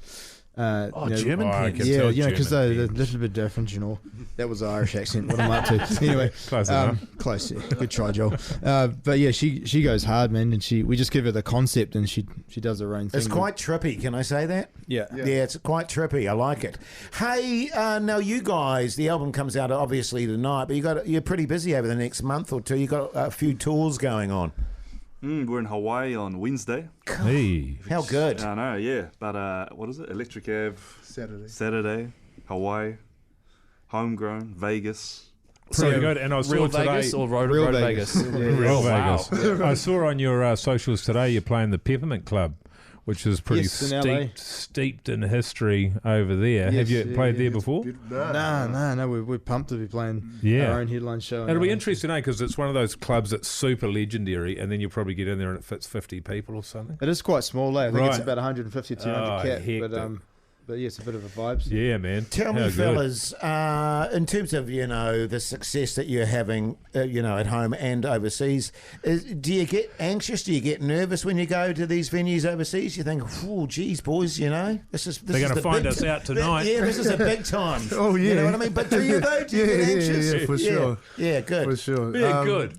German pens. Yeah, because they're a little bit different, you know. That was an Irish accent. What am I up to? Anyway, close enough. Close. Yeah. Good try, Joel. But yeah, she goes hard, man, and we just give her the concept, and she does her own thing. It's quite trippy. Can I say that? Yeah. Yeah, it's quite trippy. I like it. Hey, now you guys, the album comes out obviously tonight, but you're pretty busy over the next month or two. You got a few tours going on. We're in Hawaii on Wednesday. Hey. How good. I know, yeah. But what is it? Electric Ave. Saturday. Hawaii. Homegrown. Vegas. Pretty good. And I saw Real today, Vegas or Road Vegas? Real Vegas. I saw on your socials today you're playing the Peppermint Club, which is pretty Yes, in LA. steeped in history over there. Have you played there before? No. We're pumped to be playing our own headline show. It'll be interesting, because it's one of those clubs that's super legendary, and then you probably get in there and it fits 50 people or something. It is quite small, I think Right. it's about 150 to 200 cap, hectic. but yeah, it's a bit of a vibe. So. Yeah, man. Tell How me, good. fellas, in terms of the success that you're having, at home and overseas, do you get anxious? Do you get nervous when you go to these venues overseas? You think, "Oh, geez, boys, this is They're going to find us out tonight." Yeah, this is a big time. Oh, yeah. You know what I mean? But do you though? Do you get anxious? Yeah, for sure. Yeah, good. For sure. Yeah, good.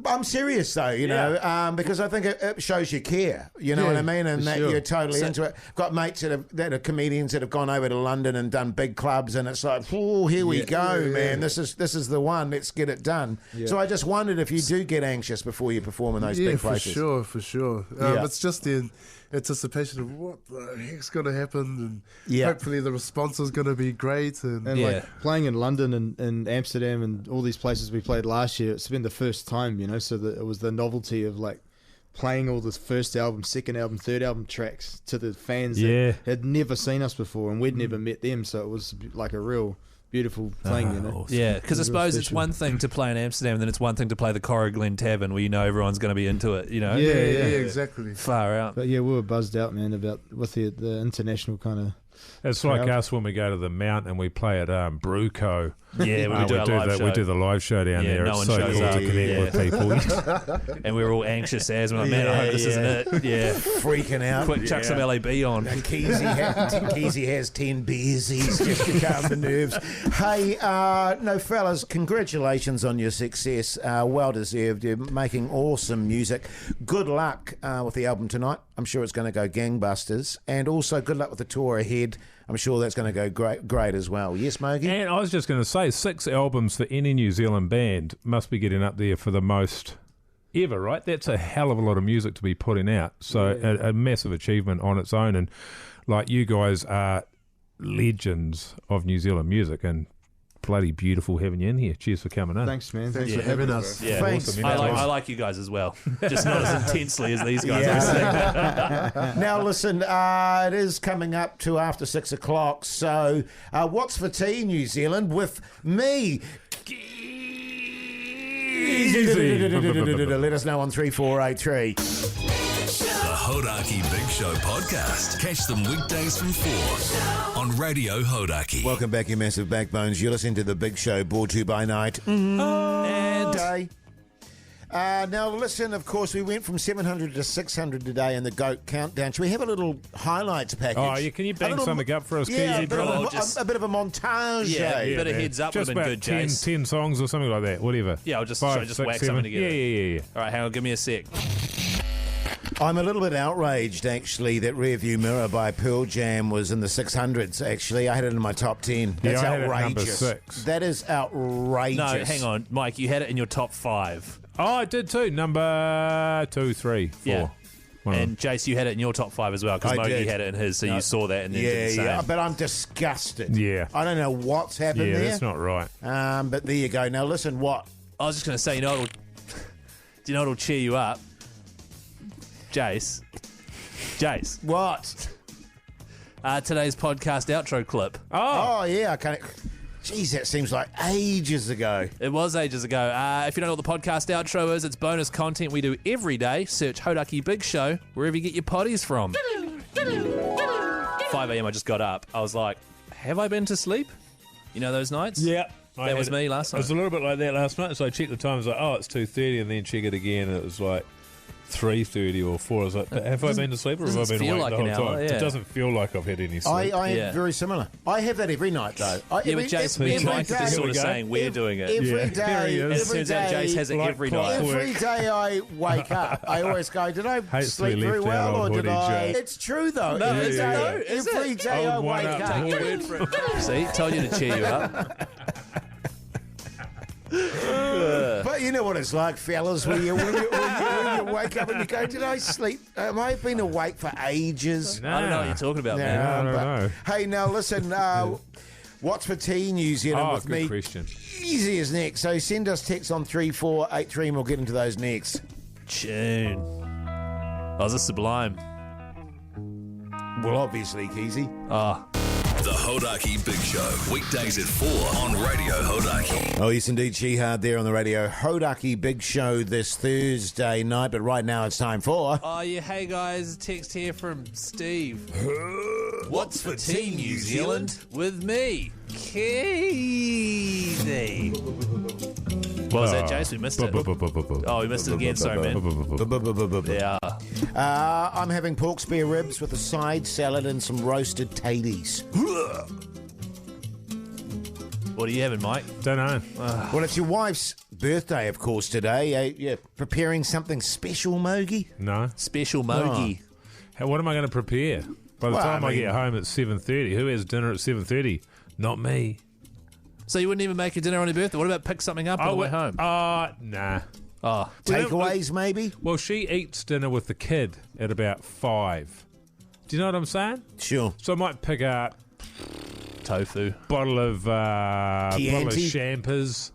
I'm serious though, because I think it shows you care. You know what I mean, and that you're totally into it. Got mates that are comedians that have gone over to London and done big clubs, and it's like, oh, here we go, man. This is the one. Let's get it done. Yeah. So I just wondered if you do get anxious before you perform in those big places. Yeah, for sure. It's just the anticipation of what the heck's going to happen, and hopefully the response is going to be great. And like playing in London and Amsterdam and all these places we played last year, it's been the first time, so that it was the novelty of like playing all this first album, second album, third album tracks to the fans that had never seen us before, and we'd never met them, so it was like a real beautiful thing, Awesome. Yeah, because I suppose it's one thing to play in Amsterdam, and then it's one thing to play the Corrie Glen Tavern, where everyone's going to be into it. Yeah, exactly. Far out. But yeah, we were buzzed out, man, with the international kind of It's like us when we go to the Mount and we play at Bruco. Yeah, we do our live show. We do the live show down there. No it's one so shows cool up. to connect with people. And we were all anxious as we're like, man, I hope this isn't it. Yeah, freaking out. Quick, chuck some LAB on. And Keyzie has 10 beersies just to calm the nerves. Hey, no, fellas, congratulations on your success. Well deserved. You're making awesome music. Good luck with the album tonight. I'm sure it's going to go gangbusters. And also good luck with the tour ahead. I'm sure that's going to go great as well. Yes, Mogi? And I was just going to say, 6 albums for any New Zealand band must be getting up there for the most ever, right? That's a hell of a lot of music to be putting out. So a massive achievement on its own. And like you guys are legends of New Zealand music, and bloody beautiful having you in here. Cheers for coming in. Thanks, man. Thanks for having us. Yeah, thanks. Awesome. I like you guys as well, just not as intensely as these guys. Now listen, it is coming up to after 6 o'clock. So, what's for tea, New Zealand? With me. Let us know on 3483. The Hodaki Big Show podcast. Catch them weekdays from 4 on Radio Hodaki. Welcome back, you massive backbones. You're listening to The Big Show, brought to you by night and day. Now, listen, of course, we went from 700 to 600 today in the GOAT countdown. Should we have a little highlights package? Oh, yeah, can you bang something up for us, Yeah, Keyzie? a bit of a montage. Yeah, a bit of heads up would have been good, Jase. 10 songs or something like that, whatever. Yeah, I'll just 5, 6, whack 7. something together. Yeah. All right, hang on, give me a sec. I'm a little bit outraged, actually, that Rearview Mirror by Pearl Jam was in the 600s, actually. I had it in my top 10. That's I had it at outrageous. number 6. That is outrageous. No, hang on, Mike, you had it in your top 5. Oh, I did too. Number 2, 3, 4. Yeah. And Jase, you had it in your top 5 as well, because I Mogi did. had it in his, so you saw that and then did the same. Yeah, but I'm disgusted. Yeah. I don't know what's happened there. Yeah, that's not right. But there you go. Now, listen, what? I was just going to say, do you know what'll cheer you up? Jase. What? Today's podcast outro clip. Oh yeah, I can't. Jeez, that seems like ages ago. It was ages ago. If you don't know what the podcast outro is, it's bonus content we do every day. Search Hodaki Big Show wherever you get your potties from. 5 a.m. I just got up. I was like, have I been to sleep? You know those nights? Yeah. That was me last night. It was a little bit like that last night, so I checked the time. I was like, oh, it's 2:30, and then check it again, and it was like 3:30 or 4. I was like, have I been to sleep or have I been awake the whole time? Yeah. It doesn't feel like I've had any sleep. I am very similar. I have that every night, though. But Jase, me and Mike are just sort of saying we're doing it. Every day. And it turns out Jase has it every night. Every day I wake up, I always go, did I sleep very well or did I? It's true, though. No, every day I wake up. Take your word for it. See, told you to cheer you up. But you know what it's like, fellas, when you wake up and you go, did I sleep? I've been awake for ages. I don't know what you're talking about, man. I don't know. Hey, now listen, what's for tea, New Zealand, with me? Question. Easy as next. So send us text on 3483 and we'll get into those next. Tune. Oh, is this Sublime? Well, obviously, Keyzie. Oh. The Hodaki Big Show, weekdays at 4 on Radio Hodaki. Oh, yes, indeed, She-Hard there on the radio. Hodaki Big Show this Thursday night, but right now it's time for... Oh, yeah, hey guys, text here from Steve. What's for tea, New Zealand? With me, Keyzie. What was that, Jase? We missed it. Oh, we missed it again, sorry, man. Yeah. I'm having pork spare ribs with a side salad and some roasted taties. What are you having, Mike? Don't know. Well, it's your wife's birthday, of course, today. Yeah, preparing something special, Mogi? No. Special Mogi. What am I going to prepare? By the time I get home at 7:30, who has dinner at 7:30? Not me. So you wouldn't even make a dinner on your birthday? What about pick something up on the way home? Nah. Oh. Takeaways, maybe? Well, she eats dinner with the kid at about 5. Do you know what I'm saying? Sure. So I might pick up tofu, bottle of champers,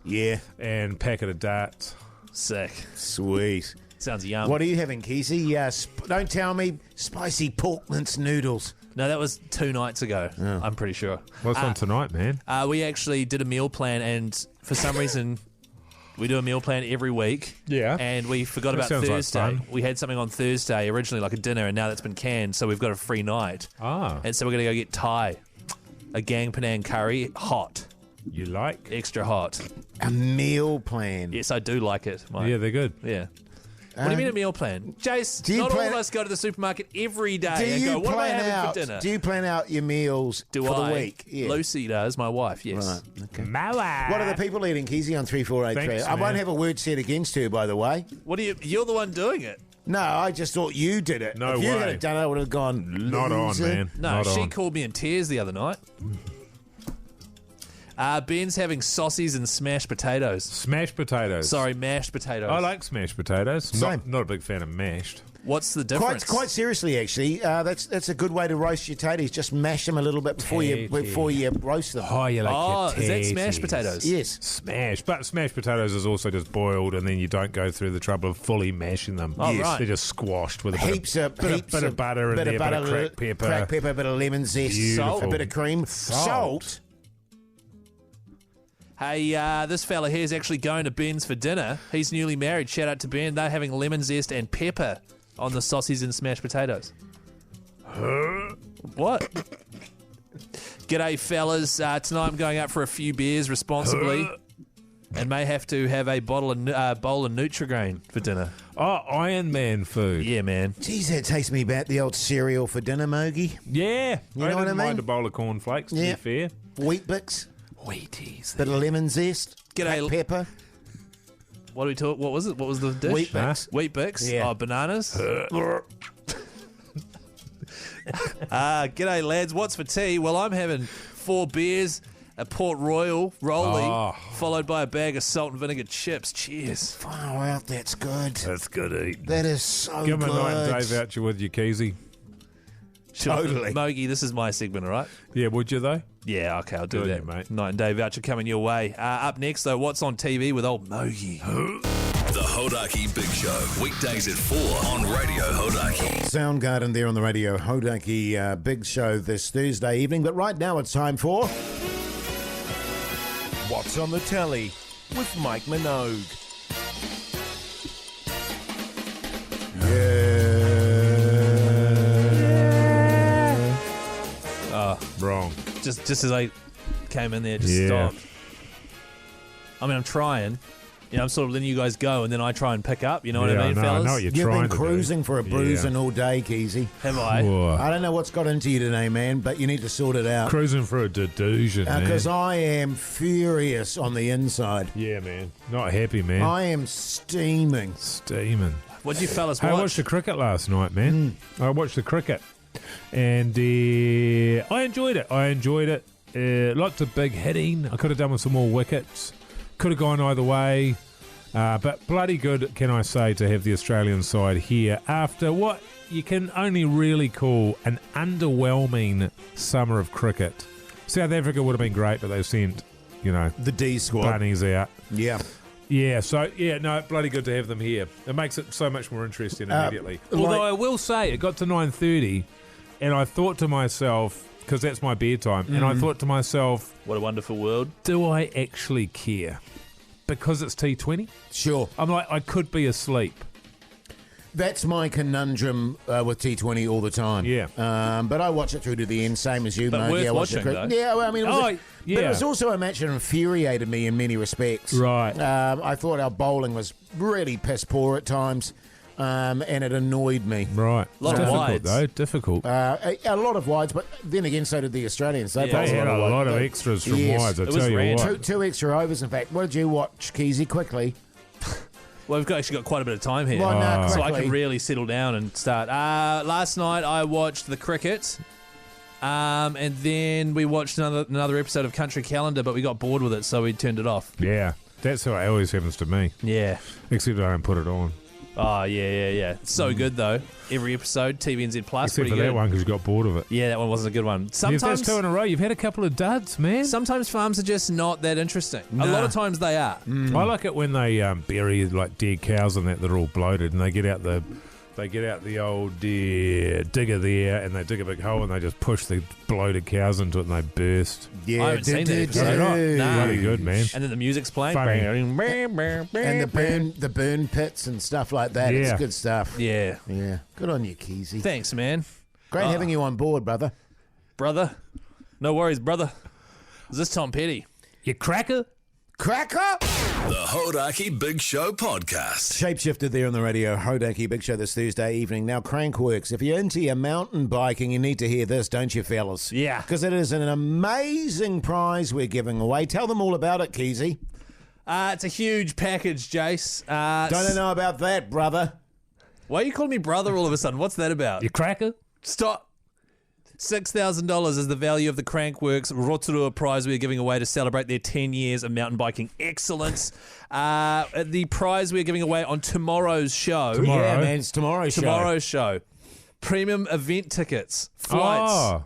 and packet of darts. Sick. Sweet. Sounds yum. What are you having, Keyzie? Don't tell me spicy pork mince noodles. No, that was 2 nights ago. Oh. I'm pretty sure. What's on tonight, man? We actually did a meal plan, and for some reason, We do a meal plan every week. Yeah. And we forgot That about sounds like Thursday. fun. We had something on Thursday, originally like a dinner, and now that's been canned, so we've got a free night. And so we're going to go get Thai. A gang Penang curry, hot. You like? Extra hot. A meal plan. Yes, I do like it, Mike. Yeah, they're good. Yeah. What do you mean a meal plan? Jase, do you not all plan- of us go to the supermarket every day Do and you go, what am I plan having out? for dinner? Do you plan out your meals for the week? Yeah. Lucy does, my wife, yes. Right. Okay. Mala. What are the people eating, Keyzie, on 3483? Thanks, I won't man. have a word said against her, by the way. What do you're the one doing it. No, I just thought you did it. No if you way. had done it, I would have gone. Not on, loser. man. No, Not she on. called me in tears the other night. Ben's having saucies and smashed potatoes. Smashed potatoes. Sorry, mashed potatoes. I like smashed potatoes. Same. Not a big fan of mashed. What's the difference? Quite seriously, actually, that's a good way to roast your tatties. Just mash them a little bit before you roast them. Oh, you like your is that smashed tatties. potatoes? Yes. Smash. But smashed potatoes is also just boiled, and then you don't go through the trouble of fully mashing them. Oh, right. They're just squashed with a Heaps bit of butter in there, bit of cracked pepper. cracked pepper, a bit of lemon zest, Beautiful. a bit of cream, salt. Hey, this fella here is actually going to Ben's for dinner. He's newly married. Shout out to Ben. They're having lemon zest and pepper on the saucies and smashed potatoes. What? G'day, fellas. Tonight I'm going out for a few beers responsibly and may have to have a bowl of Nutri-Grain for dinner. Oh, Iron Man food. Yeah, man. Geez, that takes me back the old cereal for dinner, Mogi. Yeah. You know what I didn't mind mean? a bowl of cornflakes, to Yeah. be fair. Wheat Bix, Wheaties. bit of lemon zest, G'day. cracked pepper. What do we talk? What was it? What was the dish? Wheat Bix. Wheat Bix. Yeah. Oh, bananas. G'day, lads. What's for tea? Well, I'm having 4 beers, a Port Royal Rolly, followed by a bag of salt and vinegar chips. Cheers. Far out, that's good. That's good eating. That is so Give good. him a night and day voucher with you, Keyzie. Totally. Mogi, this is my segment, all right? Yeah, would you, though? Yeah, okay, I'll do Good on that. you, mate. Night and day voucher coming your way. Up next, though, what's on TV with old Mogi? The Hodaki Big Show, weekdays at 4 on Radio Hodaki. Soundgarden there on the Radio Hodaki Big Show this Thursday evening. But right now it's time for What's on the Telly with Mike Minogue. Wrong. Just as I came in there, just stopped. I mean, I'm trying. You know, I'm sort of letting you guys go, and then I try and pick up. You know what I mean, fellas? I know what you're You've trying been to cruising do. for a bruising all day, Keyzie. Have I? Whoa. I don't know what's got into you today, man, but you need to sort it out. Cruising for a da-dooshing, man. Because I am furious on the inside. Yeah, man. Not happy, man. I am steaming. Steaming. What did you fellas Hey, I watch? watched the cricket last night, man. I watched the cricket. And I enjoyed it. Lots of big hitting. I could have done with some more wickets. Could have gone either way. But bloody good, can I say, to have the Australian side here after what you can only really call an underwhelming summer of cricket. South Africa would have been great, but they sent, the D squad. bunnies out. Yeah. Yeah, bloody good to have them here. It makes it so much more interesting immediately. Although I will say, it got to 9:30, and I thought to myself, because that's my bedtime, and I thought to myself, what a wonderful world. Do I actually care? Because it's T20? Sure. I'm like, I could be asleep. That's my conundrum with T20 all the time. Yeah. But I watch it through to the end, same as you, But Mogi. worth I watched watching, it. though. Yeah, well, I mean, yeah. But it was also a match that infuriated me in many respects. Right. I thought our bowling was really piss poor at times. And it annoyed me. Right. A lot of Difficult, wides. though. Difficult. A lot of wides, but then again, so did the Australians. They They had a lot of extras from wides, I It was tell you random. what. Two extra overs, in fact. What did you watch, Keyzie, quickly? Well, we've actually got quite a bit of time here. Well, no, so I quickly. can really settle down and start. Last night I watched the cricket. And then we watched another episode of Country Calendar, but we got bored with it, so we turned it off. Yeah. That's how it always happens to me. Yeah. Except I don't put it on. Oh, yeah. It's so good, though. Every episode, TVNZ Plus, Except pretty for good. that one because you got bored of it. Yeah, that one wasn't a good one. Yes, Sometimes, that's 2 in a row. You've had a couple of duds, man. sometimes farms are just not that interesting. A Nah. lot of times they are. I like it when they bury like dead cows and that are all bloated, and they get out the They get out the old digger there, and they dig a big hole, and they just push the bloated cows into it, and they burst. Yeah, I haven't seen that episode. No. Bloody good, man. And then the music's playing. Funny. And the burn pits and stuff like that. Yeah. It's good stuff. Yeah. Yeah. Good on you, Keyzie. Thanks, man. Great having you on board, brother. Brother. No worries, brother. Is this Tom Petty? You cracker? Cracker! The Hodaki Big Show podcast. Shapeshifter there on the radio. Hodaki Big Show this Thursday evening. Now, Crankworks, if you're into your mountain biking, you need to hear this, don't you, fellas? Yeah. Because it is an amazing prize we're giving away. Tell them all about it, Keyzie. It's a huge package, Jase. Don't know about that, brother. Why are you calling me brother all of a sudden? What's that about? You cracker? Stop. $6,000 is the value of the Crankworks Rotorua prize we are giving away to celebrate their 10 years of mountain biking excellence. The prize we're giving away on tomorrow's show. Tomorrow? Yeah, man, it's tomorrow's show. Tomorrow's show. Premium event tickets, flights,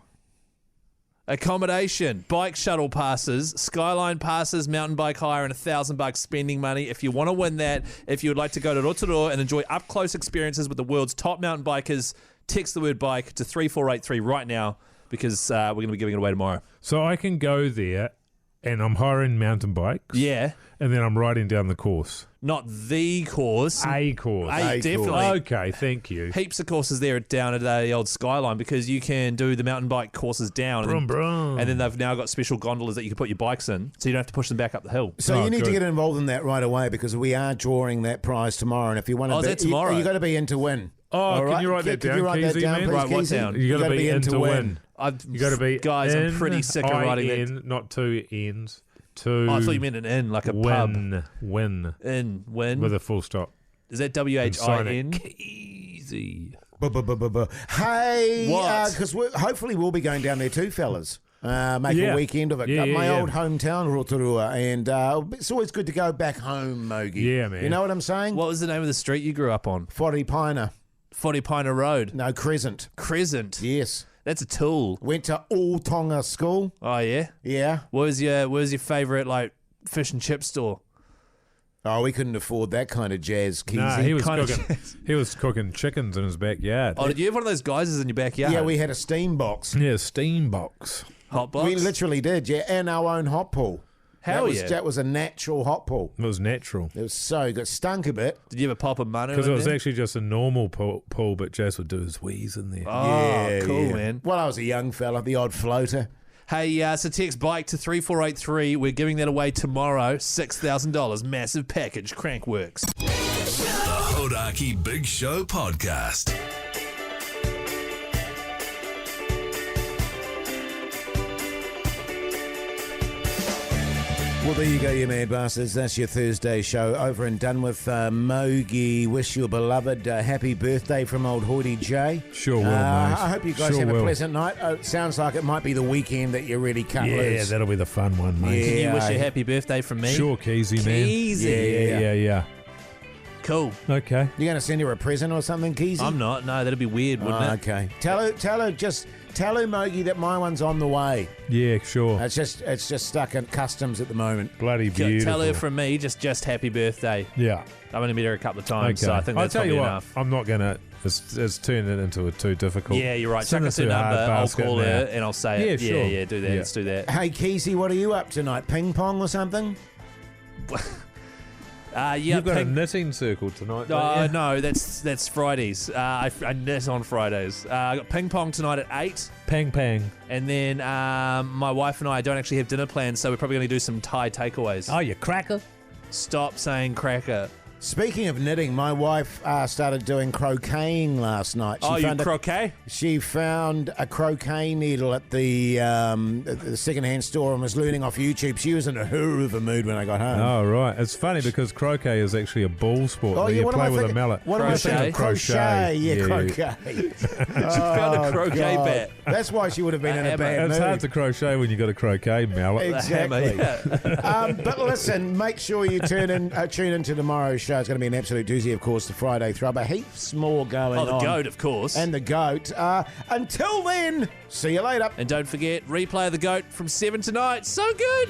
accommodation, bike shuttle passes, Skyline passes, mountain bike hire, and $1,000 spending money. If you want to win that, if you would like to go to Rotorua and enjoy up-close experiences with the world's top mountain bikers, text the word bike to 3483 right now because we're going to be giving it away tomorrow. So I can go there and I'm hiring mountain bikes. Yeah. And then I'm riding down the course. Not the course. A course. Definitely. Okay, thank you. Heaps of courses there down at the old Skyline because you can do the mountain bike courses down. Brum, brum. And then they've now got special gondolas that you can put your bikes in so you don't have to push them back up the hill. So you need to get involved in that right away because we are drawing that prize tomorrow. And if you want to, is that tomorrow? You got to be in to win. Oh, can you write that down, Keyzie, man? Right, what down? You got to be in to win. You got to be guys. in, I'm pretty sick of writing that. Not two N's. Two. Oh, I thought you meant an N, like a pub. Win. Win. With a full stop. Is that WHIN? Easy. Hey, What? because hopefully we'll be going down there too, fellas. Make a weekend of it. My old hometown, Rotorua, and it's always good to go back home, Mogi. Yeah, man. You know what I'm saying? What was the name of the street you grew up on? Wharepaina. Wharepaina Road. No, Crescent. Crescent. Yes. That's a tool. Went to All Tonga School. Oh yeah. Yeah. Where's your favourite like fish and chip store? Oh, we couldn't afford that kind of jazz, Keyzie. Nah, he was cooking chickens in his backyard. Oh, did you have one of those geysers in your backyard? Yeah, we had a steam box. Yeah, steam box. Hot box? We literally did, yeah, and our own hot pool. That was a natural hot pool. It was natural. It was so good. Stunk a bit. Did you ever pop a manu? Because it was actually just a normal pool, but Jase would do his wheeze in there. Oh, cool, man. Well, I was a young fella, the odd floater. Hey, so text bike to 3483. We're giving that away tomorrow. $6,000. Massive package. Crankworks. The Hodaki Big Show podcast. Well, there you go, you mad bastards. That's your Thursday show. Over and done with. Mogi, wish your beloved happy birthday from old Hoity J. Sure will, mate. I hope you guys have a will. pleasant night. It sounds like it might be the weekend that you really cut loose. Yeah, that'll be the fun one, mate. Can you wish a happy birthday from me? Sure, Keyzie, man. Keyzie. Yeah. Cool. Okay. You going to send her a present or something, Keyzie? I'm not. No, that'd be weird, wouldn't it? Okay. Tell her, Mogi, that my one's on the way. Yeah, sure. It's just stuck in customs at the moment. Bloody beautiful. Tell her from me, just happy birthday. Yeah. I've only met her a couple of times, Okay. so I think that's probably enough. I'm not going to... It's turned it into a too difficult. Yeah, you're right. Send Chuck it us her to number. Hard I'll Basket call now. her and I'll say it. Yeah, sure. Yeah, do that. Yeah. Let's do that. Hey, Keyzie, what are you up tonight? Ping pong or something? You've got a knitting circle tonight, don't you? No, that's Fridays. I knit on Fridays. I got ping pong tonight at 8. Pang. And then my wife and I don't actually have dinner plans, so we're probably going to do some Thai takeaways. Oh, you cracker? Stop saying cracker. Speaking of knitting, my wife started doing crocheting last night. Croquet? She found a croquet needle at the second-hand store and was learning off YouTube. She was in a hurrah of a mood when I got home. Oh, right. It's funny because croquet is actually a ball sport. Oh, where yeah, you what play am I with thinking? a mallet. What am I thinking? Crochet. Yeah, croquet. She found a croquet bat. That's why she would have been in a bad mood. It's hard to crochet when you got a croquet mallet. Exactly. But listen, make sure you tune into tomorrow's show. It's going to be an absolute doozy, of course, the Friday Thrubber. Heaps more going on. Oh, the goat, of course. And the goat. Until then, see you later. And don't forget, replay of the goat from 7 tonight. So good.